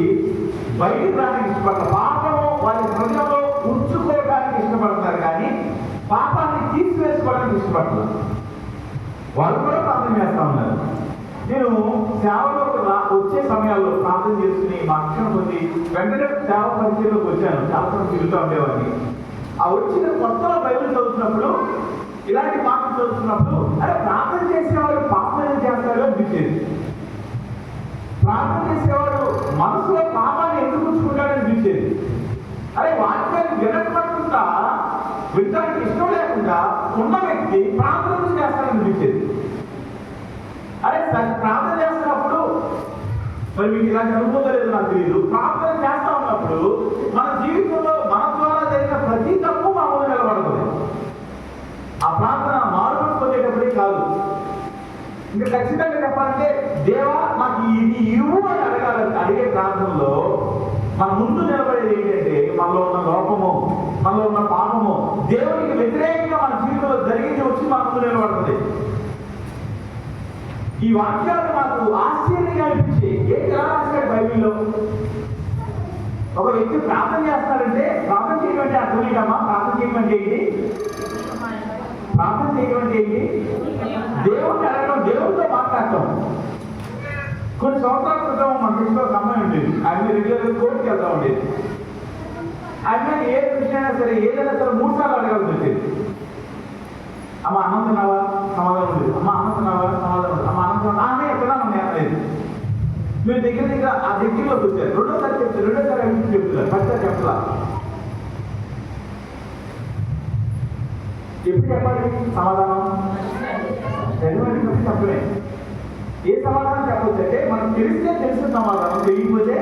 బయటకు రావడానికి ఇష్టపడతారు. పాపము వాళ్ళ హృదయంలో ఉంచుకోవడానికి ఇష్టపడతారు, కానీ పాపాన్ని తీసివేసుకోవడానికి ఇష్టపడతారు. వాళ్ళు కూడా ప్రార్థన చేస్తా ఉన్నారు. నేను సేవలో వచ్చే సమయాల్లో ప్రార్థన చేసుకుని మా అక్షణ పొంది వెంటనే సేవ పరిచయంలోకి వచ్చాను. చాలా తిరుగుతూ ఉండేవాడిని. ఆ వచ్చిన కొత్తలో బైబిల్ చదువుతున్నప్పుడు, ఇలాంటి మాటలు చదువుతున్నప్పుడు, అరే ప్రార్థన చేసేవాడు పాపం ఏం చేస్తాడో అనిపించేది. ప్రార్థన చేసేవాడు మనసులో పాపాన్ని ఎందుకు ఉంచుకుంటాడని అనిపించేది. అరే వాక్యాన్ని వినకుండా వినడానికి ఇష్టం లేకుండా ఉన్న వ్యక్తి ప్రార్థన చేస్తాడని అనిపించేది. అరే ప్రార్థన చేస్తున్నప్పుడు, మరి మీకు ఇలాంటి అనుభవం లేదు నాకు తెలియదు, ప్రార్థన చేస్తా ఉన్నప్పుడు మన జీవితంలో మన ద్వారా జరిగిన ప్రతి తప్పు మా ముందు నిలబడుతుంది. ఆ ప్రార్థన మారుమూలు పొందేటప్పుడే కాదు, ఇంకా ఖచ్చితంగా చెప్పాలంటే దేవా నాకు ఇది ఇవ్వు అని అడిగే ప్రార్థనలో మన ముందు నిలబడేది ఏంటంటే మనలో ఉన్న లోపము, మనలో ఉన్న పాపము, దేవునికి వ్యతిరేకంగా ఈ వాక్యాలు మాకు ఆశ్చర్యంగా అనిపించి ఏంటి ఎలా రాశాడు బైబిల్లో? ఒక వ్యక్తి ప్రార్థన చేస్తాడంటే ప్రార్థన చేయడం అంటే అర్థం ఏంటమ్మా? ప్రార్థన చేయడం అంటే ఏంటి? ప్రార్థన చేయడం అంటే ఏంటి? దేవుడిని అడగడం, దేవుడితో మాట్లాడటం. కొన్ని సంవత్సరాల క్రితం మన దృష్టిలో ఒక అమ్మాయి ఉండేది. ఆయన రెగ్యులర్గా కోర్టుకి వెళ్తా ఉండేది. ఆయన ఏ విషయం అయినా సరే ఏదైనా సరే 3 సార్లు అడగాల్సి వచ్చేది. అమ్మ అన్నం తిన్నావా? సమాధానం ఉండేది. అమ్మ అన్నం తిన్నావా? సమాధానం ఉండేది. అమ్మ అన్నం తిన్నా ఆమె ఎక్కడ అనలేదు. మీరు దగ్గర ఆ దగ్గరలోకి వచ్చారు. రెండోసారి అడిగి చెప్తున్నారు. ఫస్ట్ చెప్పలా. ఎప్పుడు చెప్పాలి సమాధానం? చెప్పలే. ఏ సమాధానం చెప్పవచ్చు అంటే మనకు తెలిస్తే తెలిసిన సమాధానం, తెలియకపోతే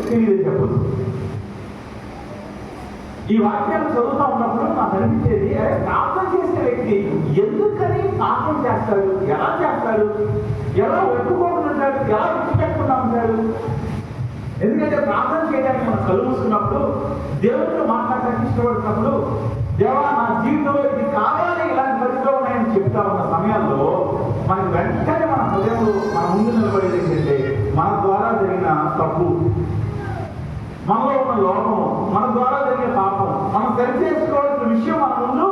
తెలియదని చెప్పచ్చు. ఈ వాక్యాలు చదువుతా ఉన్నప్పుడు నాకు అనిపించేది, అరే ప్రార్థన చేసే వ్యక్తి ఎందుకని ప్రార్థన చేస్తాడు, ఎలా చేస్తాడు, ఎలా ఒప్పుకోకుండా ఉంటాడు, ఎలా విడిచిపెట్టకుండా ఉంటాడు? ఎందుకంటే ప్రార్థన చేయడానికి మనం కళ్ళు మూసుకున్నప్పుడు, దేవుడితో మాట్లాడటానికి ఇష్టపడుతున్నప్పుడు, దేవా నా జీవితంలో ఇది కావాలి, ఇలాంటి పరిస్థితులు ఉన్నాయని చెప్తా ఉన్న సమయాల్లో మనకి వెంటనే మన హృదయంలో మన ముందు నిలబడేది ఏంటంటే మన ద్వారా జరిగిన తప్పు, మనలో ఉన్న లోపం, మన ద్వారా జరిగే పాపం, మనం సరిచేసుకోవాల్సిన విషయం మన ముందు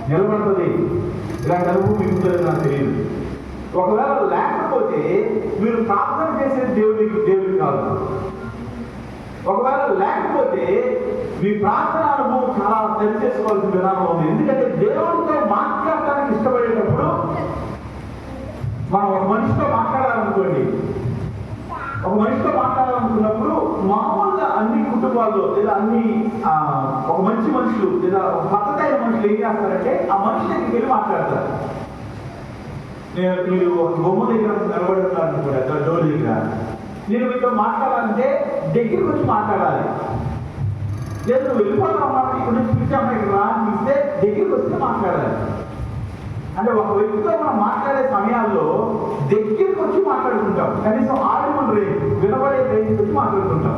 నిలబడుతుంది. ఇలాంటి అనుభవం మీకు తెలియదు, నాకు తెలియదు. ఒకవేళ లేకపోతే మీరు ప్రార్థన చేసే దేవుడికి కాదు. ఒకవేళ లేకపోతే మీ ప్రార్థన అనుభవం చాలా సరిచేసుకోవాల్సిన విధానం ఉంది. ఎందుకంటే దేవుడితో మాట్లాడటానికి ఇష్టపడేటప్పుడు మనం ఒక మనిషితో మాట్లాడాలనుకోండి, ఒక మనిషితో మాట్లాడాలనుకున్నప్పుడు మామూలుగా అన్ని కుటుంబాల్లో లేదా అన్ని ఒక మంచి మనుషులు లేదా ఒక పద్ధతైన మనుషులు ఏం చేస్తారంటే ఆ మనిషి దగ్గరికి వెళ్ళి మాట్లాడతారు. మీరు ఒక బొమ్మ దగ్గర నిలబడుతున్నారనుకోండి, డోర్ దగ్గర, నేను మీతో మాట్లాడాలంటే దగ్గరికి వచ్చి మాట్లాడాలి. లేదు నువ్వు వెళ్ళిపోతావు అన్నప్పుడు ఇక్కడ నుంచి పిలిచాము ఇక్కడ రా అని ఇస్తే దగ్గరికి వస్తే మాట్లాడాలి. అంటే ఒక వ్యక్తితో మనం మాట్లాడే సమయాల్లో దగ్గరికి వచ్చి మాట్లాడుకుంటాం. కనీసం ఆడిబుల్ రేంజ్, వినబడే రేంజ్ వచ్చి మాట్లాడుకుంటాం.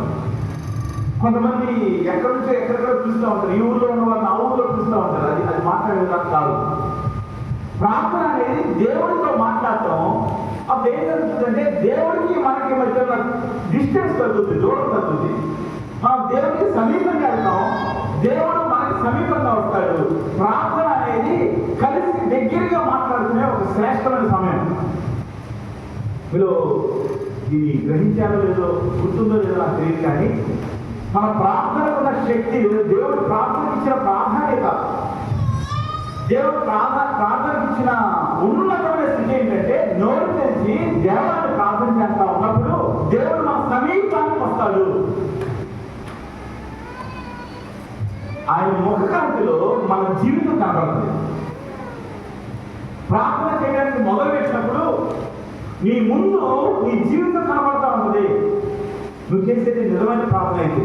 కొంతమంది ఎక్కడి నుంచో ఎక్కడెక్కడ పిలుస్తూ ఉంటారు. ఈ ఊళ్ళో ఉన్న వాళ్ళని ఆ ఊళ్ళో పిలుస్తూ ఉంటారు. అది మాట్లాడేది కాదు. ప్రార్థన అనేది దేవుడితో మాట్లాడటం. అప్పుడు ఏం జరుగుతుందంటే దేవుడికి మనకి మధ్య డిస్టెన్స్ తగ్గుతుంది, దూరం తగ్గుతుంది. మనం దేవుడికి సమీపంగా వెళ్తాం, దేవుడు మనకి సమీపంగా వస్తాడు. ప్రార్థన అనేది కలిసి దగ్గరగా మాట్లాడుకునే ఒక శ్రేష్టమైన సమయం. మీరు ఇది గ్రహించారో లేదో, గుర్తుందో లేదో నాకు తెలియదు, కానీ మన ప్రార్థనకు ఉన్న శక్తి, దేవుడు ప్రార్థనకి ఇచ్చిన ప్రాధాన్యత, దేవుడు ప్రార్థనకి ఇచ్చిన ఉన్నతమైన స్థితి ఏంటంటే నోరు తెరిచి దేవాన్ని ప్రార్థన చేస్తా ఉన్నప్పుడు దేవుడు మన సమీపానికి వస్తాడు. ఆయన ముఖకాంతిలో మన జీవితం కనబడుతుంది. ప్రార్థన చేయడానికి మొదలు పెట్టినప్పుడు నీ ముందు నీ జీవితం కనబడతా ఉంటుంది. నువ్వు చేసేది నిజమైన ప్రార్థన అయితే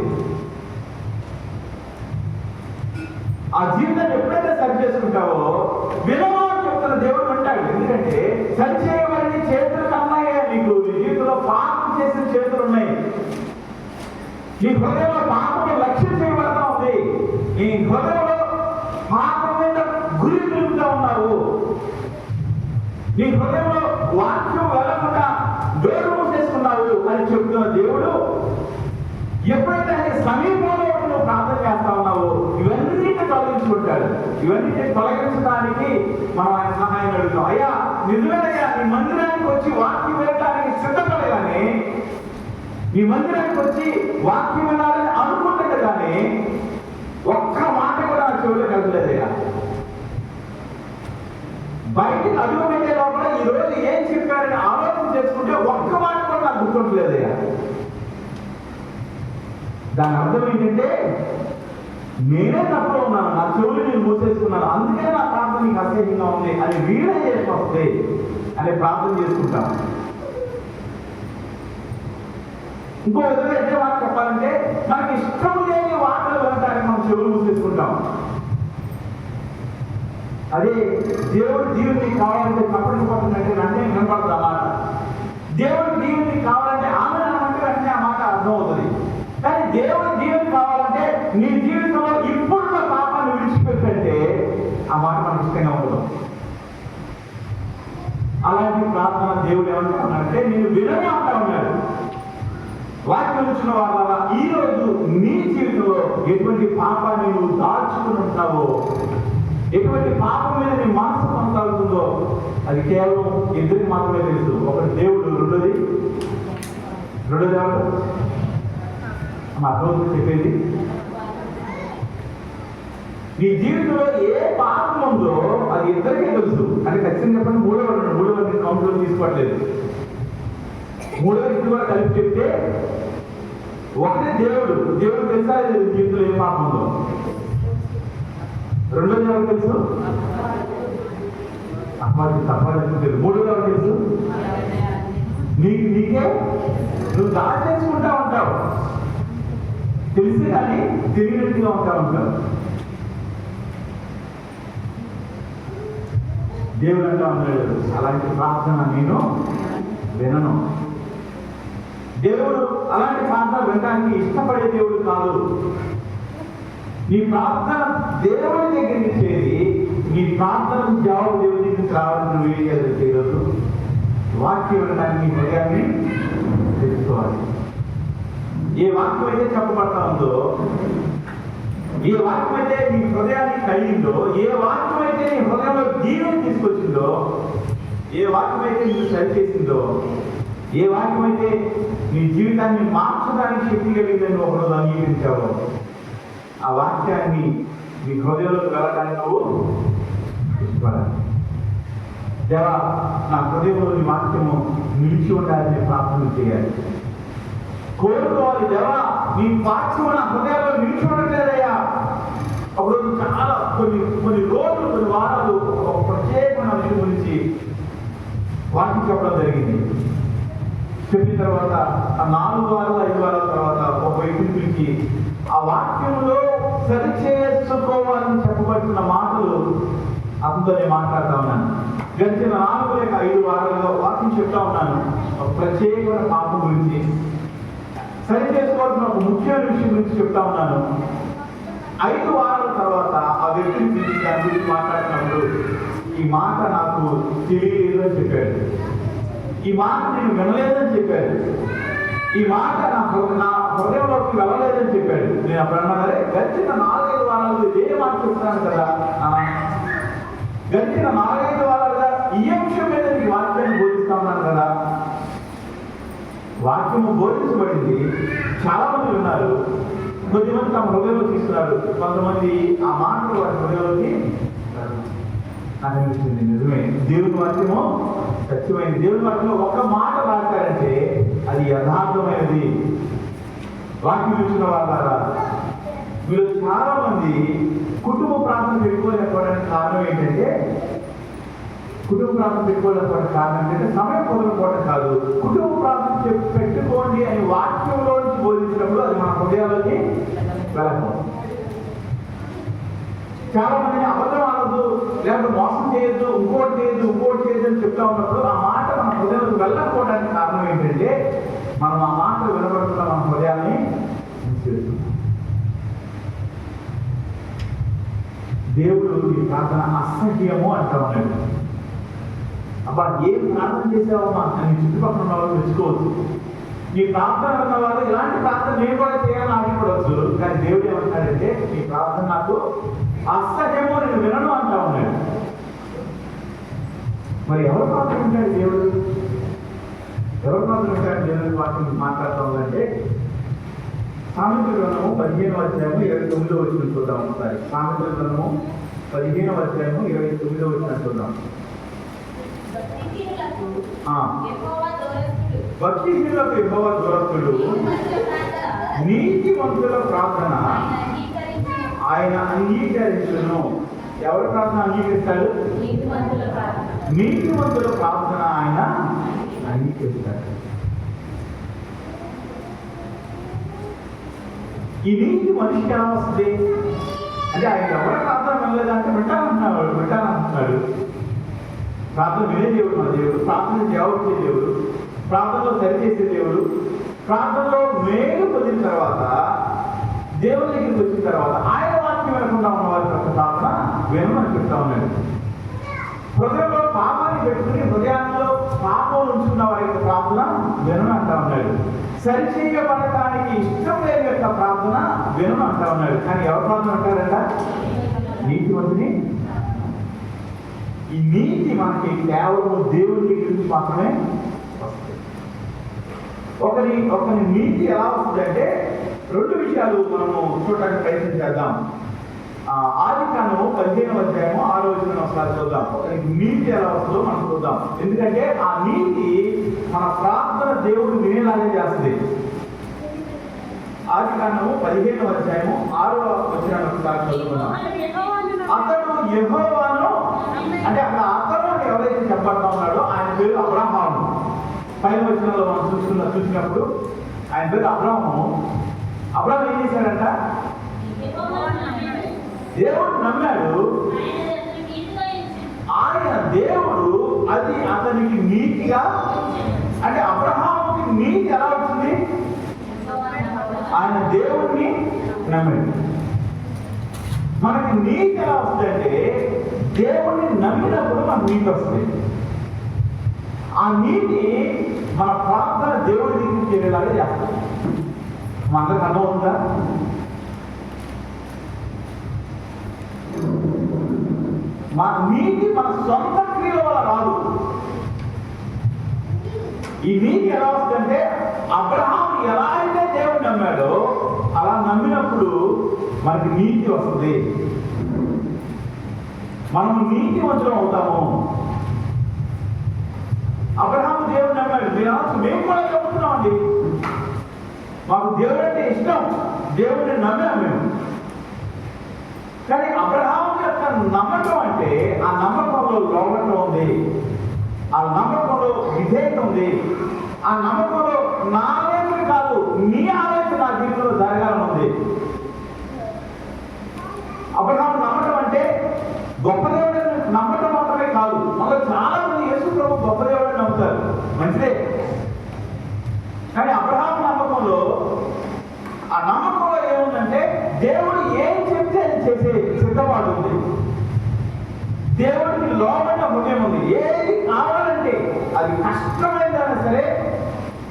ఆ జీవితాన్ని ఎప్పుడైతే సరి చేసుకుంటావో వినమో చెప్తున్న దేవుడు అంటాడు. ఎందుకంటే సరి చేయబడిన చేతులు కన్నాయే నీకు. నీ జీవితంలో పాపం చేసిన చేతులు ఉన్నాయి. నీ హృదయంలో పాపం లక్ష్యం చేయబడతా ఉంది. నీ హృదయంలో పాపం మీద గురి నిలుపుతా ఉన్నావు. నీ హృదయంలో వాక్యం వెళ్ళకుండా డోరు మూసేసుకున్నావు అని చెప్తున్న దేవుడు ఎప్పుడైతే సమీపంలో నువ్వు ప్రార్థన చేస్తా ఉన్నావు ఇవన్నీ తొలగించుకుంటాడు. ఇవన్నీ తొలగించడానికి మనం ఆయన సహాయం అడుగుతాం. అయ్యా నిజమేనయ్యా, నీ మందిరానికి వచ్చి వాక్యం వినడానికి సిద్ధపడగానే, నీ మందిరానికి వచ్చి వాక్యం వినాలని అనుకుంటే కానీ ఒక్క మాట కూడా నా చెవులో కలగలేదయ్యా. బయటికి అడుగు పెట్టే లోపల ఈ రోజు ఏం చెప్పారని ఆలోచన చేసుకుంటే ఒక్క మాట కూడా నాకు గుర్తుంటలేదయ్యా. దాని అర్థం ఏంటంటే నేనే తప్పులో ఉన్నాను, నా చెవులు నేను మూసేసుకున్నాను, అందుకే నా ప్రార్థన నీకు అసహ్యంగా ఉంది అని వీడే చేసుకొస్తే అని ప్రార్థన చేసుకుంటాం. ఇంకో విధంగా ఎట్లా మాట చెప్పాలంటే మనకి ఇష్టం లేని వార్తలు వినడానికి మనం చెవులు మూసేసుకుంటాం. అదే దేవుడు జీవితం కావాలంటే తప్పనిపోతుందంటే వెంటనే వినపడుతుంది ఆ మాట. దేవుడు జీవితం కావాలంటే ఆమె అంటే వెంటనే ఆ మాట అర్థం అవుతుంది. కానీ దేవుడు జీవితం కావాలంటే నీ జీవితంలో ఇప్పుడున్న పాపాన్ని విడిచిపెట్టంటే ఆ మాట మనకు ఇష్టంగా ఉండదు. ఆ అలాంటి ప్రార్థన దేవుడు ఏమంటా ఉన్నాడంటే నేను వినని అంటా ఉన్నాడు. వాక్యం వచ్చిన వాళ్ళ ఈ రోజు నీ జీవితంలో ఎటువంటి పాపాన్ని నువ్వు దాచుకుని ఉంటావో, ఎటువంటి పాపం మీద నీ మనసు కొనసాగుతుందో అది కేవలం ఇద్దరికి మాత్రమే తెలుసు. ఒకటి దేవుడు, రెండోది ఎవరు? మా రోజు చెప్పేది నీ జీవితంలో ఏ పాపం ఉందో అది ఇద్దరికే తెలుసు. అంటే ఖచ్చితంగా చెప్పండి, మూడవ కౌంట్లో తీసుకోవట్లేదు. మూడవ వ్యక్తి కూడా కలిపి చెప్తే ఒకటే దేవుడు తెలుసా జీవితంలో ఏ పాపం ఉందో. రెండోది ఎవరు తెలుసు? తప్పదు. మూడోది ఎవరు తెలుసు? నీకే నువ్వు దాచేసుకుంటా ఉంటావు, తెలిసి కానీ తెలియనట్టుగా ఉంటావు. దేవుడు అంటా ఉన్నాడు, అలాంటి ప్రార్థన నేను వినను. దేవుడు అలాంటి ప్రార్థన వినడానికి ఇష్టపడే దేవుడు కాదు. నీ ప్రార్థన దేవుడి దగ్గరికి చేరి నీ ప్రార్థనకు జవాబు దేవుడి దగ్గరికి రావాలని నువ్వు ఏం చేయాలి? ఈరోజు వాక్యం వినడానికి నీ హృదయాన్ని తెలుసుకోవాలి. ఏ వాక్యం అయితే చెప్పబడతా ఉందో, ఏ వాక్యం అయితే నీ హృదయాన్ని కలిగిందో, ఏ వాక్యం అయితే నీ హృదయంలో దీవెన తీసుకొచ్చిందో, ఏ వాక్యం అయితే నీకు సరిచేసిందో, ఏ వాక్యం అయితే నీ జీవితాన్ని మార్చడానికి శక్తి కలిగిందని నువ్వు ఒకరోజు అంగీకరించావో, ఆ వాక్యాన్ని నీ హృదయంలోకి వెళ్ళడానికి నువ్వు ఇష్టపడాలి. దేవా, నా హృదయంలో నీ వాక్యము నిలిచి ఉండాలని ప్రార్థన చేయాలి, కోరుకోవాలి. దేవా, నీ వాక్యము నా హృదయంలో నిలిచి ఉండట్లేదయ్యా. ఒకరోజు చాలా కొన్ని రోజులు, కొన్ని వారాలు ఒక ప్రత్యేకమైన విషయం గురించి వాక్యం చెప్పడం జరిగింది. చెప్పిన తర్వాత ఆ 4 వారాలు 5 వారాల తర్వాత ఒక వ్యక్తిని పిలిచి ఆ వాక్యంలో సరిచేసుకోవాలని చెప్పబడుతున్న మాటలు అతనితో నేను మాట్లాడుతూ ఉన్నాను. గడిచిన 4 లేక 5 వారాల్లో వాక్యం చెప్తా ఉన్నాను. ఒక ప్రత్యేకమైన పాపం గురించి, సరి చేసుకోవాల్సిన ఒక ముఖ్యమైన విషయం గురించి చెప్తా ఉన్నాను. 5 వారాల తర్వాత ఆ వ్యక్తిని పిలిచి దాని గురించి మాట్లాడుతున్నప్పుడు ఈ మాట నాకు తెలియలేదు అని చెప్పాడు, ఈ మాట నేను వినలేదని చెప్పాడు, ఈ మాట నా హృదయంలోకి వెళ్ళలేదని చెప్పాడు. నేను అప్పుడు అన్నారే, గడిచిన 4-5 వారాలు ఇదే మాట చెప్తాను కదా, గడిచిన 4-5 వారాలుగా ఈ అంశం మీద నీకు వాక్యాన్ని బోధిస్తా ఉన్నాను కదా. వాక్యము బోధించబడింది, చాలా మంది ఉన్నారు. కొద్దిమంది తమ హృదయంలో తీసుకున్నారు, కొంతమంది ఆ మాటలు వారి హృదయంలోకి నాకు అనిపిస్తుంది. నిజమే, దేవుని వాక్యము సత్యమైనది. దేవుని వాక్యంలో ఒక్క మాట రాశారంటే అది యథార్థమైనది. వాక్యం ఇచ్చిన వాళ్ళారా, మీరు చాలా మంది కుటుంబ ప్రార్థన పెట్టుకోలేకపోవడానికి కారణం ఏంటంటే, సమయం కుదరకపోవడం కాదు. కుటుంబ ప్రార్థన పెట్టుకోండి అని వాక్యంలో నుంచి బోధించినప్పుడు అది మన హృదయాలకి వెళ్ళకపోతుంది. చాలా మందిని అబద్ధం ఆడదు, లేకపోతే మోసం చేయొద్దు, ఇంకోటి చేయొద్దు అని చెప్తా ఉన్నప్పుడు ఆ మాట మన హృదయాలకు వెళ్ళకపోవడానికి కారణం ఏంటంటే, మనం ఆ మాట వినబడుతున్న మన హృదయాన్ని దేవుడు ఈ ప్రార్థన అసహ్యము అంటా ఉన్నాడు. అబ్బా, ఏం ప్రార్థన చేసావమ్మా అని చుట్టుపక్కల ఉన్న వాళ్ళు తెచ్చుకోవచ్చు. ఈ ప్రార్థన ఉన్న వాళ్ళు ఇలాంటి ప్రార్థన నేను కూడా చేయాలని ఆశపడవచ్చు. కానీ దేవుడు ఏమంటాడంటే, ఈ ప్రార్థన నాకు అసహ్యము, నేను వినను అంటా ఉన్నాడు. మరి ఎవరు ప్రార్థన ఉంటాడు దేవుడు? ఎవరు ప్రార్థన ఉంటాడు దేవుడు? వాటిని మాట్లాడుతూ ఉందంటే సామెతల గ్రంథము 15వ అధ్యాయము 29వ వచనం చూద్దాం ఒకసారి. సామెతల గ్రంథము 15వ అధ్యాయము 29వ వచనం చూద్దాం. భక్తిహీనులకు యెహోవా దూరస్తుడు, నీతిమంతుల ప్రార్థన ఆయన అంగీకరించును. ఎవరి ప్రార్థన అంగీకరిస్తాడు? నీతిమంతుల ప్రార్థన ఆయన అంగీకరిస్తాడు. ఈ నీతి మనిషికి ఎలా వస్తుంది అంటే, ఆయన ఎవరి ప్రార్థన వెళ్ళలేదంటే వింటానంటున్నాడు. ప్రార్థన వినే దేవుడు మన దేవుడు, ప్రార్థన జవాబు చేసే దేవుడు, ప్రార్థనలో సరిచేసే దేవుడు. ప్రార్థనలో మేలు పొందిన తర్వాత, దేవుని దగ్గరికి వచ్చిన తర్వాత ఆయన వాక్యం వినకుండా ఉన్న వారి ప్రార్థన వినమని చెప్తా ఉన్నాడు. హృదయంలో పాపాన్ని పెట్టుకుని హృదయాల్లో పాపం ఉంచున్న వారి యొక్క ప్రార్థన వినను అంటా ఉన్నాడు. సరిచేయబడటానికి ఇష్టం లేని యొక్క ప్రార్థన వినను అంటా ఉన్నాడు. కానీ ఎవరు ప్రార్థన అంటారంట? నీతిమంతుని. ఈ నీతి మనకి కేవలం దేవుడి గురించి మాత్రమే వస్తుంది. ఒకరి నీతి ఎలా వస్తుందంటే రెండు విషయాలు మనము చూడటానికి ప్రయత్నం చేద్దాం. ఆదికాండము 15వ అధ్యాయము 6వ వచనం ఒకసారి చూద్దాం. ఒకరికి నీతి ఎలా వస్తుందో మనం చూద్దాం. ఎందుకంటే ఆ నీతి మన ప్రార్థన దేవుడు వినేలాగే చేస్తుంది. ఆదికాండము 15వ అధ్యాయము 6వ వచనం ఒకసారి చదువుకుందాం. అతడు యెహోవాను, అంటే అక్కడ అతను ఎవరైతే చెప్పబడతా ఉన్నాడో ఆయన పేరు అబ్రహాము. పైన వచనంలో మనం చూసినప్పుడు ఆయన పేరు అబ్రహాము. అబ్రహాం ఏం చేశాడంట? దేవుడు నమ్మాడు. ఆయన దేవుడు అది అతనికి నీతిగా, అంటే అబ్రహాముకి నీతి ఎలా వచ్చింది? ఆయన దేవుడిని నమ్మాడు. మనకి నీతి ఎలా వస్తుందంటే దేవుడిని నమ్మినప్పుడు మనకు నీతి వస్తుంది. ఆ నీతి మన ప్రార్థన దేవుడి దగ్గరికి చేరేలాగా చేస్తాం. మనకు అర్థమవుతుందా? మన నీతి మన సొంత క్రియల వల్ల రాదు. ఈ నీతి ఎలా వస్తుందంటే అబ్రహాం ఎలా అయితే దేవుడు నమ్మాడో అలా నమ్మినప్పుడు మనకి నీతి వస్తుంది. మనం నీతివంతులం అవుతాము. అబ్రహాం దేవుడు నమ్మాడు. మేము కూడా నమ్ముతున్నామండి. మాకు దేవుడు అంటే ఇష్టం, దేవుడిని నమ్మాము మేము. కానీ అబ్రహాం యొక్క నమ్మకం అంటే ఆ నమ్మకంలో లోపల ఉంది, ఆ నమ్మకంలో విధేయత ఉంది, ఆ నమ్మకంలో నా ఆలోచన కాదు నీ ఆలోచన నా జీవితంలో జరగాలని ఉంది. అబ్రహాం నమ్మకం అంటే గొప్ప దేవుడిని నమ్మకం మాత్రమే కాదు. మళ్ళీ చాలా మంది యేసు ప్రభు గొప్ప దేవుడిని నమ్ముతారు, మంచిదే. కానీ అబ్రహాం నమ్మకంలో ఆ నమ్మకంలో ఏముందంటే దేవుడు ఏం చెప్తే అది చేసే సిద్ధపాటు ఉంది. దేవుడికి లోపల హృదయం ఉంది. ఏది కావాలంటే అది కష్టమైందైనా సరే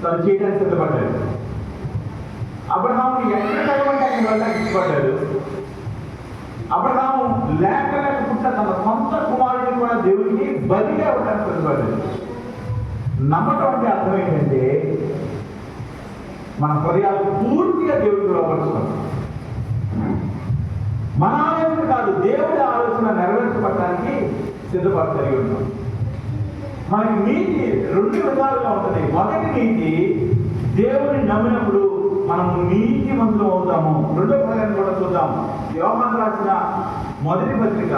తను చేయడానికి సిద్ధపడ్డాడు. అబ్రహాముని ఎక్కడ తగ్గమంటే ఆయన వెళ్ళడానికి ఇష్టపడ్డాడు. అబ్రహాము లేకపోతే తన సొంత కుమారుడిని కూడా దేవుడికి బలిగా ఇవ్వడానికి సిద్ధపడ్డాడు. నమ్మకం అంటే అర్థం ఏంటంటే మన హృదయాలు పూర్తిగా దేవుడికి లోపరుస్తాం. మన ఆలోచన కాదు, దేవుడి ఆలోచన నెరవేర్చబడటానికి సిద్ధపడతాయి ఉంటాం. మనకి నీతి రెండు విధాలుగా ఉంటుంది. మొదటి నీతి, దేవుడిని నమ్మినప్పుడు మనము నీతిమంతులు అవుతాము. రెండో భాగాన్ని కూడా చూద్దాం. యోహాను రాసిన మొదటి పత్రిక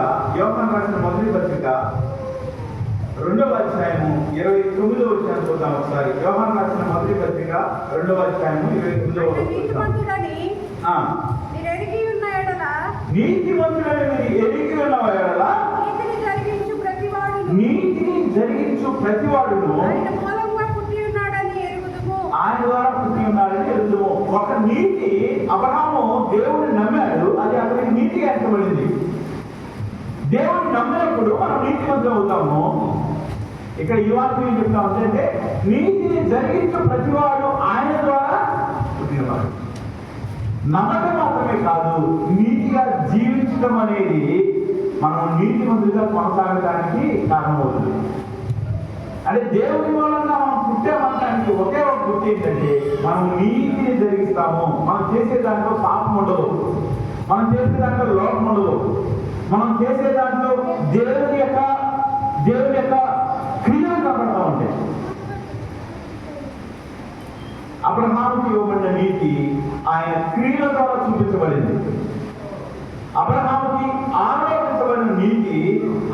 2వ అధ్యాయము 29వ వచనాన్ని చూద్దాం ఒకసారి. యోహాను రాసిన మొదటి పత్రిక 2వ అధ్యాయము 29వ వచనం. నీతిమంతుడని మీరు ఎరిగి ఉన్న ఎడల నీతిని జరిగించు ప్రతివాడును ఆయన ద్వారా పుట్టి ఉన్నాడని ఎరుగుదుము. ఒక నీతి, అబ్రహాము దేవుడిని నమ్మాడు, అది అతనికి నీతిగా ఎంచబడింది. దేవుడిని నమ్మినప్పుడు మనం నీతిమంతులు అవుతాము. ఇక్కడ ఈ వాక్యం ఏం చెప్తామంటే నీతిని జరిగించు ప్రతివాడు ఆయన ద్వారా పుట్టినవాడు. నమ్మకం మాత్రమే కాదు, నీతిగా జీవించడం అనేది మనం నీతిమంతులుగా కొనసాగడానికి కారణమవుతుంది. అంటే దేవుడి మూలంగా మనం పుట్టామనడానికి ఒకే ఒక గుర్తు ఏంటంటే మనం నీతిని జరిగిస్తాము. మనం చేసే దాంట్లో పాపం ఉండదు, మనం చేసే దాంట్లో లోపం ఉండదు, మనం చేసే దాంట్లో దేవుని యొక్క క్రియలు కనబడతా ఉంటాయి. అబ్రహాముకి ఇవ్వబడిన నీతి ఆయన క్రియల ద్వారా చూపించబడింది. అబ్రహాముకి ఆరోపించబడిన నీతి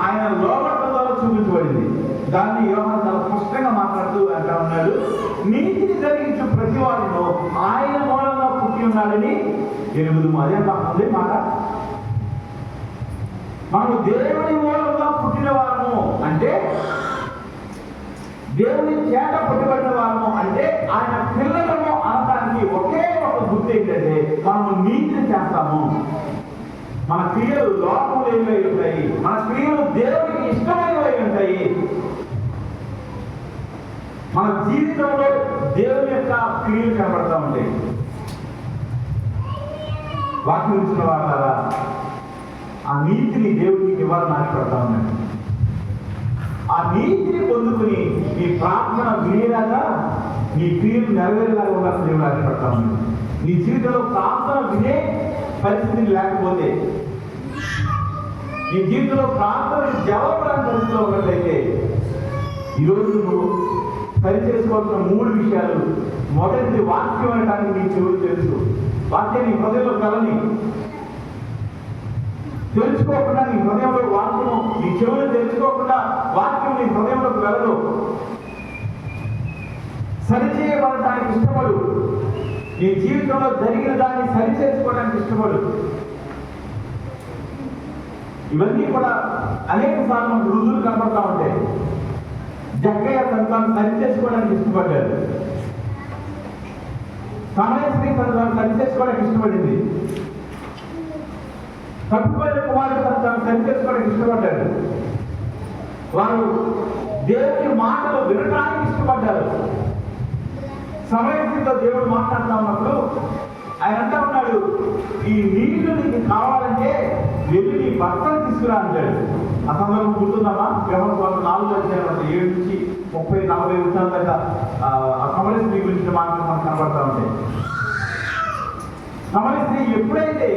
ఆయన లోపడటం ద్వారా చూపించబడింది. దాన్ని యోహాను చాలా స్పష్టంగా మాట్లాడుతూ అంటా ఉన్నాడు, నీతిని జరిగించు ప్రతి వారిలో ఆయన మూలంగా పుట్టి ఉన్నాడని ఎరుగుదుము. అదే ఉంది మాట. మనము దేవుని మూలంగా పుట్టిన వారము అంటే, దేవుని చేత పుట్టబడిన వారము అంటే ఆయన పిల్లలము అనడానికి ఒకే ఒక గుర్తు ఏంటంటే మనము నీతిని చేస్తాము. మన క్రియలు లోపములేవై ఉంటాయి, మన క్రియలు దేవుడికి ఇష్టమైనవి ఉంటాయి. క్రియలు కనబడతా ఉంటాయి. వాక్యం ఇచ్చిన వాళ్ళ ఆ నీతిని దేవుడికి ఇవ్వాలని ఆశపడతా ఉన్నాడు. ఆ నీతిని పొందుకుని నీ ప్రార్థన వినేలాగా నీ క్రియలు నెరవేరేలాగా ఉండాలని దేవుడు ఆశపడతా ఉన్నాడు. నీ జీవితంలో ప్రార్థన వినే పరిస్థితి లేకపోతే, నీ జీవితంలో ప్రార్థన జవాబురాని పరిస్థితిలో ఉన్నట్లయితే, ఈరోజు నువ్వు సరి చేసుకోవాల్సిన 3 విషయాలు. మొదటిది వాక్యం అనడానికి నీ చెవులు తెలుసు. వాక్యం నీ హృదయంలో కలని తెలుసుకోకుండా నీ హృదయంలో వాక్యము, నీ చెవులు తెలుసుకోకుండా వాక్యం నీ హృదయంలోకి వెళ్ళదు. సరిచేయబడటానికి ఇష్టపడు. నీ జీవితంలో జరిగిన దాన్ని సరి చేసుకోవడానికి ఇష్టపడు. ఇవన్నీ కూడా అనేక సార్లు మనకు రుజువులు కనబడతా ఉంటాయి. జక్కయ్య తను సరి చేసుకోవడానికి ఇష్టపడ్డాడు. సమయశ్రీ తను సరి చేసుకోవడానికి ఇష్టపడింది. తప్పిపోయిన కుమారుడు తను సరి చేసుకోవడానికి ఇష్టపడ్డాడు. వారు దేవుని మాటలు వినడానికి ఇష్టపడ్డారు. సమయశ్రీతో దేవుడు మాట్లాడుతూ ఉన్నప్పుడు ఆయన అంటా ఉన్నాడు, ఈ నీళ్లు నీకు కావాలంటే వెళ్ళి నీ భర్తను తీసుకురా అంటాడు. ఆ సందర్భం గుర్తుందమ్మా? వ్యవహారం 4 అధ్యాయం 7 నుంచి 30-40 వచ్చాను దాకా ఆ సమయశ్రీ గురించి మాటలు మనకు కనబడతా ఉంటాయి. సమయశ్రీ ఎప్పుడైతే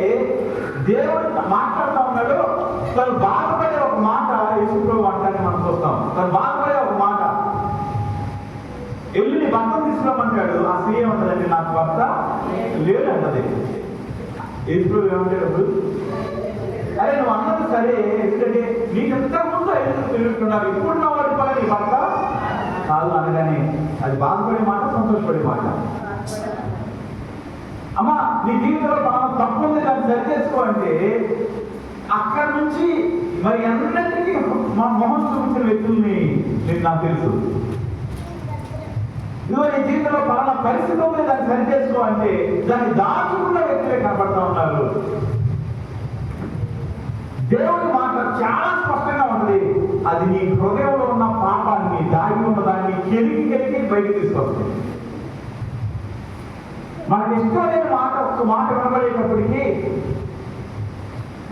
దేవుడు మాట్లాడుతూ ఉన్నాడో తను బాధపడే ఒక మాట యేసుప్రభువు మాట్లాడి మనం చూస్తాం. తను బాధపడే ఒక మాట, వెళ్ళి నీ భర్తను తీసుకురామంటాడు. ఆ స్త్రీ ఏమంటదండి, నాకు భర్త లేదంటది. యేసుప్రభువు ఏమంటాడు అప్పుడు, అరే నువ్వు అన్నది సరే, ఎందుకంటే నీకు ఇంతకుముందు 5 తిరుగుతున్నారు, ఇప్పుడున్న వాడి పని నీ భర్త కాదు అనగానే అది బాధపడే మాట, సంతోషపడే మాట. అమ్మా నీ జీవితంలో మనం తప్పు ఉంది, దాన్ని సరి చేసుకో అంటే అక్కడి నుంచి మరి అన్నింటికీ మా మొహం చూపించిన వ్యక్తుల్ని నాకు తెలుసు. ఇదిగో నీ జీవితంలో పలానా పరిస్థితి ఉంది, దాన్ని సరి చేసుకో అంటే దాన్ని దాచుకున్న వ్యక్తులే కనబడతా ఉన్నారు. దేవుడి మాట చాలా స్పష్టంగా ఉంది. అది నీ హృదయంలో ఉన్న పాపాన్ని, దాగి ఉన్న దాన్ని కెలికి బయటకు తీసుకొస్తుంది. మనకి ఇష్టమైన మాట ఒక్క మాట వినబడేటప్పటికీ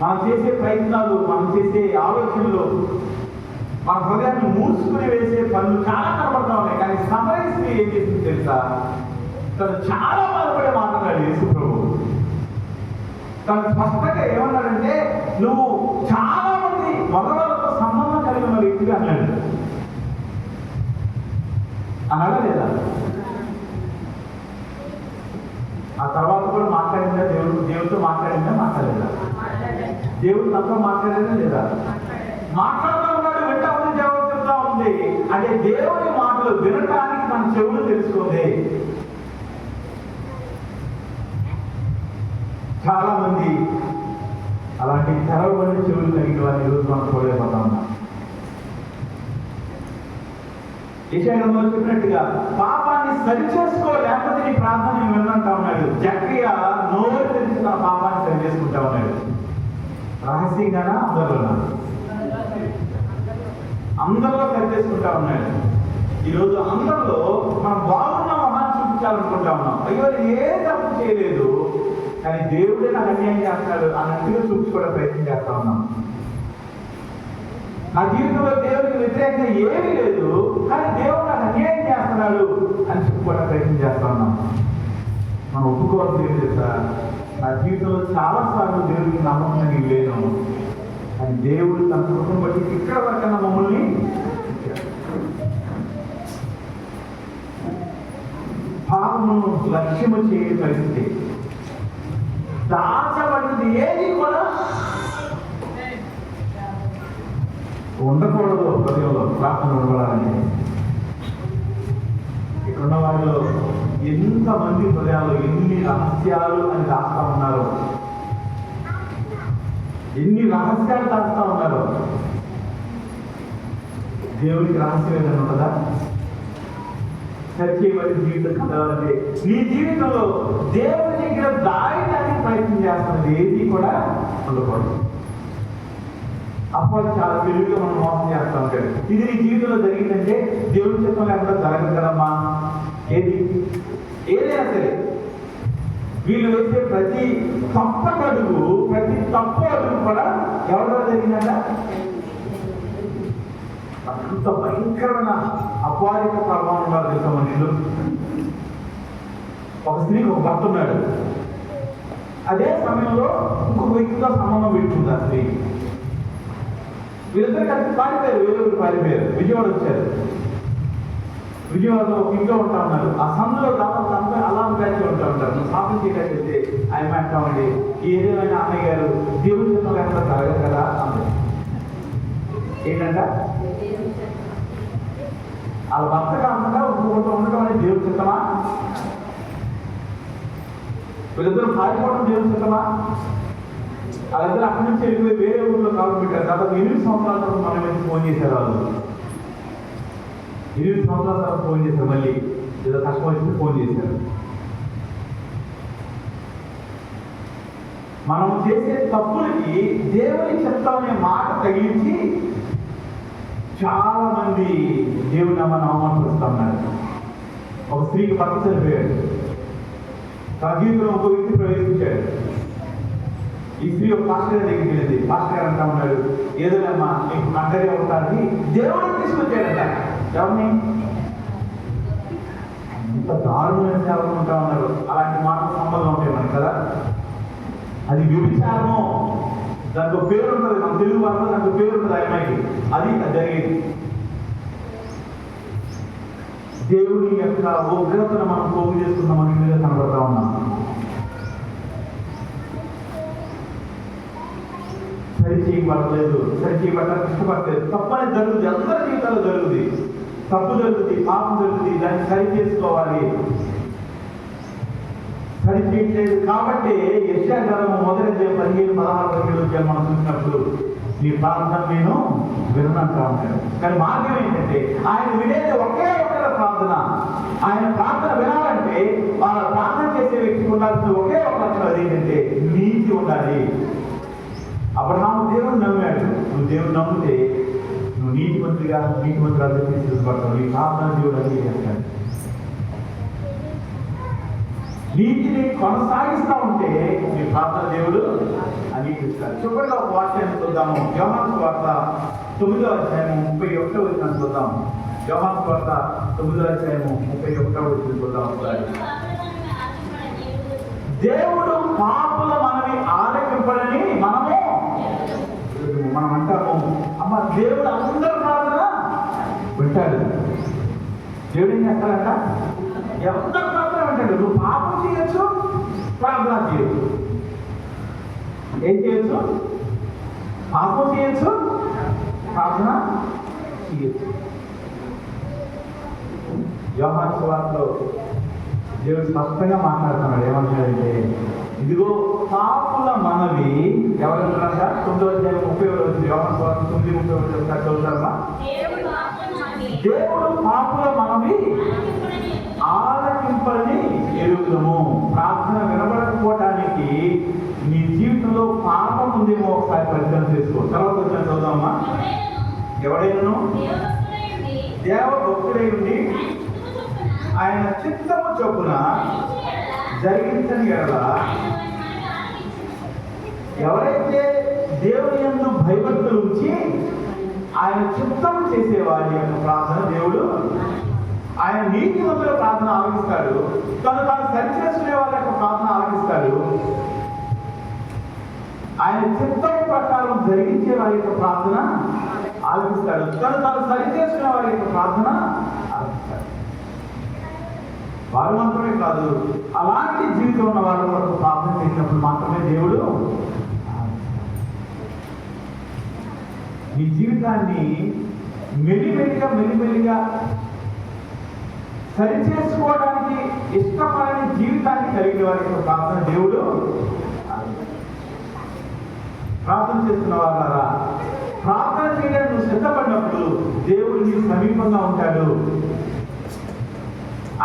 మనం చేసే ప్రయత్నాలు, మనం చేసే ఆలోచనలు, మన హృదయాన్ని మూసుకుని వేసే పనులు చాలా కనబడతా ఉన్నాయి. కానీ సమయశ్రీ ఏం చేసింది తెలుసా? తను చాలా బాధపడే మాట్లాడాడు యేసుప్రభువు. తను స్పష్టంగా ఏమన్నాడంటే, నువ్వు చాలా మంది మగవాళ్ళతో సంబంధం కలిగిన వ్యక్తిగా అన్నాడు. అన్నాడా లేదా? ఆ తర్వాత కూడా మాట్లాడిందా? దేవుడితో మాట్లాడిందా? మాట్లాడలేదా? దేవుడు తనతో మాట్లాడేదా లేదా? మాట్లాడుతూ ఉన్నాడు, వింటా ఉంది, జవాబు చెప్తా ఉంది. అంటే దేవుని మాటలు వినటానికి మన చెవులు తెలుసుకుంది. చాలా మంది అలాంటి తెరవబడిన చెవులు కలిగిన వారిని ఈరోజు మనం చూడలేకపోతా ఉన్నాం. యెషయాలో చెప్పినట్టుగా పాపాన్ని సరిచేసుకో, లేకపోతే నీ ప్రార్థన నేను వినంటా ఉన్నాడు. జక్కయ్య నోరు తెరిచి తన పాపాన్ని సరి చేసుకుంటా ఉన్నాడు. రహస్యంగానా? అందరిలో సరి చేసుకుంటా ఉన్నాడు. ఈరోజు అందరిలో మనం బాగున్న మొహాన్ని చూపించాలనుకుంటా ఉన్నాం. అయ్యో ఏ తప్పు చేయలేదు, కానీ దేవుడే నాకు అన్యాయం చేస్తాడు అన్నట్టుగా చూపించుకోవడం ప్రయత్నం చేస్తా ఉన్నాం. నా జీవితంలో దేవుడికి వ్యతిరేకంగా ఏమీ లేదు, కానీ దేవుడు నాకు అన్యాయం చేస్తున్నాడు అని చెప్పుకోవడం ప్రయత్నం చేస్తా ఉన్నాం. మనం ఒప్పుకోవాల్సి ఏం చేస్తా, నా జీవితంలో చాలా సార్లు దేవుడికి నమ్మకం లేను, కానీ దేవుడు తన కృపను బట్టి ఇక్కడ వరకన్నా మమ్మల్ని పాపమును లక్ష్యము చేయని పరిస్థితి. దాచబడినది ఏది కూడా ఉండకూడదు హృదయంలో. ప్రార్థన ఉండడానికి ఇక్కడున్న వారిలో ఎంతమంది హృదయాలు ఎన్ని రహస్యాలు అని దాస్తా ఉన్నారు, ఎన్ని రహస్యాలు దాస్తా ఉన్నారు. దేవునికి రహస్యం ఏదైనా ఉంటుందా? సత్యమైన జీవితం కలవాలంటే నీ జీవితంలో దేవుని దగ్గర దాయడానికి ప్రయత్నం చేస్తున్నది ఏది కూడా ఉండకూడదు. అప్పుడు చాలా తెలుగుగా మనం మోసం చేస్తూ ఉంటాడు. ఇది నీ జీవితంలో జరిగిందంటే దేవుడి చిత్తం లేకుండా జరగదు కదమ్మా. ఏదైనా వీళ్ళు వేసే ప్రతి తప్పటడుగు, ప్రతి తప్పు అడుగు కూడా ఎవరిలో జరిగిందంట? అంత భయంకరమైన అపారిక ప్రభావం ఉన్నారు తెలుసా మనుషులు. ఒక స్త్రీకి ఒక భర్త ఉన్నాడు. అదే సమయంలో ఇంకొక వ్యక్తితో సంబంధం పెట్టుకుంది ఆ స్త్రీ. వీళ్ళిద్దరు కలిసి పారిపోయారు, వేరే ఊరు పారిపోయారు, విజయవాడ వచ్చారు. విజయవాడలో ఒక ఇంట్లో ఉంటా ఉన్నారు. ఆ సందులో దాదాపు అంతా అలా బ్యాచ్ ఉంటా ఉంటారు. నువ్వు షాపింగ్ చేయడానికి వెళ్తే ఆయన అంటా ఉండి, ఏదేమైనా అన్నయ్య గారు దేవుడి చిత్తం లేకుండా జరగదు కదా అంది. ఏంటంట? వాళ్ళ భర్త కాకుండా ఇంకొకటి ఉండటం అనేది దేవుడి చిత్తమా? వీళ్ళిద్దరు పారిపోవడం దేవుడి చిత్తమా? వాళ్ళిద్దరు అక్కడి నుంచి వెళ్ళిపోయి వేరే ఊళ్ళో కాలు పెట్టారు. దాదాపు 8 సంవత్సరాల తర్వాత మన మీద ఫోన్ చేశారు. వాళ్ళు 8 సంవత్సరాల తర్వాత ఫోన్ చేశారు. మళ్ళీ ఏదో కష్టం వచ్చింది ఫోన్ చేశారు. మనం చేసే తప్పులకి దేవుని చిత్తం అనే మాట తగిలించి చాలా మంది దేవుని అమ్మని అవమానపరుస్తూ ఉన్నారు. ఒక స్త్రీకి భర్త చనిపోయాడు. తన జీవితంలో ఒక వ్యక్తి ప్రవేశించాడు. ఈ స్త్రీ ఒక పాస్టర్ గారి దగ్గరికి వెళ్ళింది. పాస్టర్ గారు అంటా ఉన్నాడు, ఏదోనమ్మా నీకు కంటరే అవుతారని దేవుడిని తీసుకొచ్చాడంట. ఎవరిని? ఇంత దారుణమైన సేవలు ఉంటా ఉన్నారు. అలాంటి మాటలు సంబంధం ఉంటాయి మనకి కదా. అది వ్యభిచారము. దాంట్లో పేరు ఉంటుంది. మన తెలుగు భాషలో దాంట్లో పేరు ఉంటుంది ఆ అమ్మాయికి. అది జరిగేది. దేవుని యొక్క ఉగ్రతను మనం పోగు చేసుకున్న మనుషులుగా కనబడతా ఉన్నాం. సరిచేయబడలేదు, సరిచేయబడటానికి ఇష్టపడలేదు. తప్పని జరుగుతుంది, అందరి జీవితాల్లో జరుగుతుంది. తప్పు జరుగుతుంది, పాపం జరుగుతుంది. దాన్ని సరి చేసుకోవాలి. సరి చేయట్లేదు కాబట్టి యెషయా గ్రంథం 1:15-16 మనం చూసినప్పుడు నీ ప్రార్థన నేను విననంటా ఉంటాను. కానీ మార్గం ఏంటంటే ఆయన వినేది ఒకే ఒక్క ప్రార్థన. ఆయన ప్రార్థన వినాలంటే వాళ్ళ ప్రార్థన చేసే వ్యక్తికి ఉండాల్సిన ఒకే ఒక లక్షణం అదేంటంటే నీతి ఉండాలి. అబ్రహాము దేవుడు నమ్మాడు. నువ్వు దేవుడు నమ్మితే నువ్వు నీతిమంతుడిగా తీసుకుపడతావు. నీ ప్రార్థన దేవుడు అదే చేస్తాడు. నీతిని కొనసాగిస్తూ ఉంటే నీ ప్రార్థన దేవుడు అంగీకరిస్తాడు. చివరిగా ఒక వాక్యాన్ని చూద్దాము. యోహాను సువార్త 9:31 చూద్దాం. యోహాను సువార్త 9:31 చూద్దాం. దేవుడు పాపుల మనవి ఆలకింపడని మనం అంటాము. అమ్మ దేవుడు అందరూ ప్రార్థన వింటాడు. దేవుడు ఏం చేస్తాడంట? ఎవరు ప్రార్థన వింటాడు. నువ్వు పాపం చేయొచ్చు, ప్రార్థన చేయొచ్చు. ఏం చేయొచ్చు? పాపం చేయొచ్చు, ప్రార్థన చేయొచ్చు. యోహాను సువార్తలో దేవుడు స్పష్టంగా మాట్లాడుతున్నాడు. ఏమంటాడంటే ఇదిగో పాపుల మనవి ఎవరంటారంట? 9:30 యోహాను సువార్త 9:30 చదువుతారా? దేవుడు పాపుల మనవి ఆలకింపని ఎరుగుదము. ప్రార్థన వినబడకపోవటానికి నీ జీవితంలో పాపం ఉందేమో ఒకసారి పరిశీలన చేసుకో. తర్వాత వచ్చిన చదువుదామా. ఎవడైనా దేవభక్తుడై ఉండి ఆయన చిత్తము చొప్పున జరిగించని ఎడల, ఎవరైతే దేవుని యందు భయభక్తులు ఉంచి ఆయన చిత్తము చేసే వారి యొక్క ప్రార్థన దేవుడు ఆయన నీతిమంతుల ప్రార్థన ఆలకిస్తాడు. తాను సరిచేసుకునే వాళ్ళ యొక్క ప్రార్థన ఆలకిస్తాడు. ఆయన చిత్తం ప్రకారం జరిగించే వారి యొక్క ప్రార్థన ఆలకిస్తాడు. తాను సరిచేసుకునే వారి యొక్క ప్రార్థన ఆలకిస్తాడు. వారు మాత్రమే కాదు, అలాంటి జీవితం ఉన్న వాళ్ళ వరకు ప్రార్థన చేసినప్పుడు మాత్రమే దేవుడు నీ జీవితాన్ని మెల్లిమెల్లిగా సరిచేసుకోవడానికి ఇష్టపడని జీవితాన్ని కలిగిన వారి యొక్క ప్రార్థన దేవుడు ప్రార్థన చేస్తున్న వాళ్ళారా, ప్రార్థన చేయడానికి నువ్వు సిద్ధపడినప్పుడు దేవుడు నీ సమీపంగా ఉంటాడు.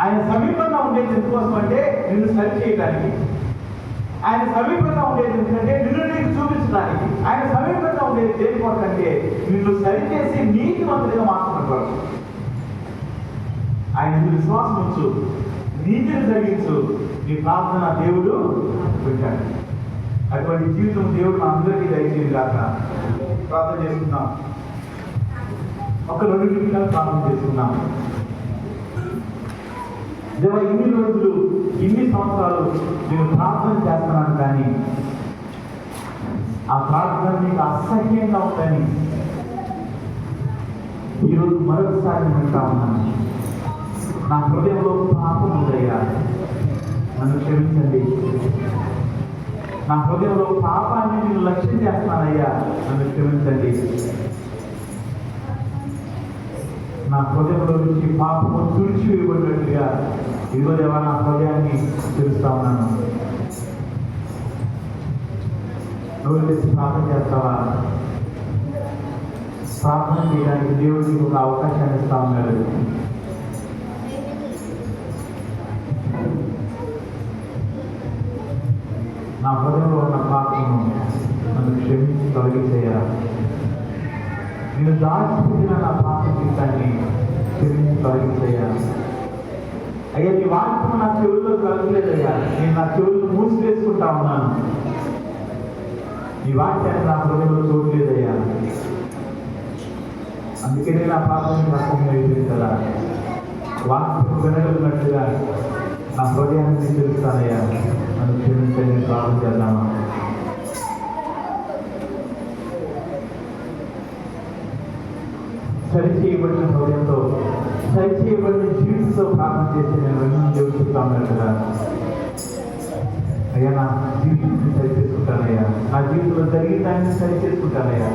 ఆయన సమీపంగా ఉండేది ఎందుకోసం అంటే నిన్ను సరి చేయడానికి. ఆయన సమీపంగా ఉండేది ఎందుకంటే నిన్ను నీకు చూపించడానికి. ఆయన సమీపంగా ఉండేది దేనికోసంటే నిన్ను సరిచేసి నీతిమంతుడిగా మార్చుకుంటాడు. ఆయన విశ్వాసం ఉంచు, నీతిని జరిగించు, నీ ప్రార్థన దేవుడు వింటాడు. అటువంటి జీవితం దేవుడు మా అందరికీ దయచేది కాక. ప్రార్థన చేసుకుందాం. ఒక 2 నిమిషాలు ప్రార్థన చేసుకుందాం. దేవా, ఇన్ని రోజులు ఇన్ని సంవత్సరాలు నేను ప్రార్థన చేస్తున్నాను, కానీ ఆ ప్రార్థన నీకు అసహ్యంగా ఉందని ఈరోజు మరొకసారి వింటా ఉన్నాను. నా హృదయంలో పాపం ఉందయ్యా, నన్ను క్షమించండి. నా హృదయంలో పాపాన్ని నేను లక్ష్యం చేస్తానయ్యా, నన్ను క్షమించండి. నా హృదయంలో నుంచి పాపము తుడిచివేయబడినట్టుగా ఇదిగో దేవా నా హృదయాన్ని తెలుస్తా ఉన్నాను. నువ్వు చేసి ప్రార్థన చేస్తావా? ప్రార్థన చేయడానికి దేవుడికి ఒక అవకాశాన్ని ఇస్తా ఉన్నాడు. నా హృదయంలో ఉన్న పాపము నన్ను క్షమించి తొలగించేయాలి. నేను దాచిపెట్టిన నా పాప జీవితాన్ని క్షమించి తొలగించేయాలి. అయ్యా, నీ వాక్యం నా చెవుల్లో కలగలేదయ్యా, నేను నా చెవులను మూసివేసుకుంటా ఉన్నాను. నీ వాక్యాన్ని నా హృదయంలో చూడలేదయ్యా, అందుకనే నా పాపని నష్టం అయిపోయింది కదా. వాక్యం వినగలిగినట్టుగా నా హృదయాన్ని తెలుస్తానయ్యా, నన్ను క్షమించని ప్రార్థన చేద్దామా? సరిచేయబడిన హృదయంతో, సరిచేయబడిన జీవితంతో ప్రార్థన చేసి నేను వెంటనే దేవుడు చెప్తా ఉన్నాను కదా. అయ్యా, నా జీవితాన్ని సరి చేసుకుంటానయ్యా, నా జీవితంలో జరిగిన దాన్ని సరి చేసుకుంటానయ్యా.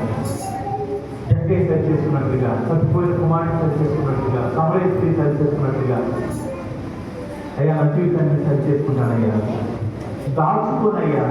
జక్కయ్య సరి చేసుకున్నట్టుగా, చచ్చిపోయిన కుమారుని సరి చేసుకున్నట్టుగా, సమరయ స్త్రీ సరి చేసుకున్నట్టుగా అయ్యా నా జీవితాన్ని సరి చేసుకుంటానయ్యా. దాచుకోనయ్యా,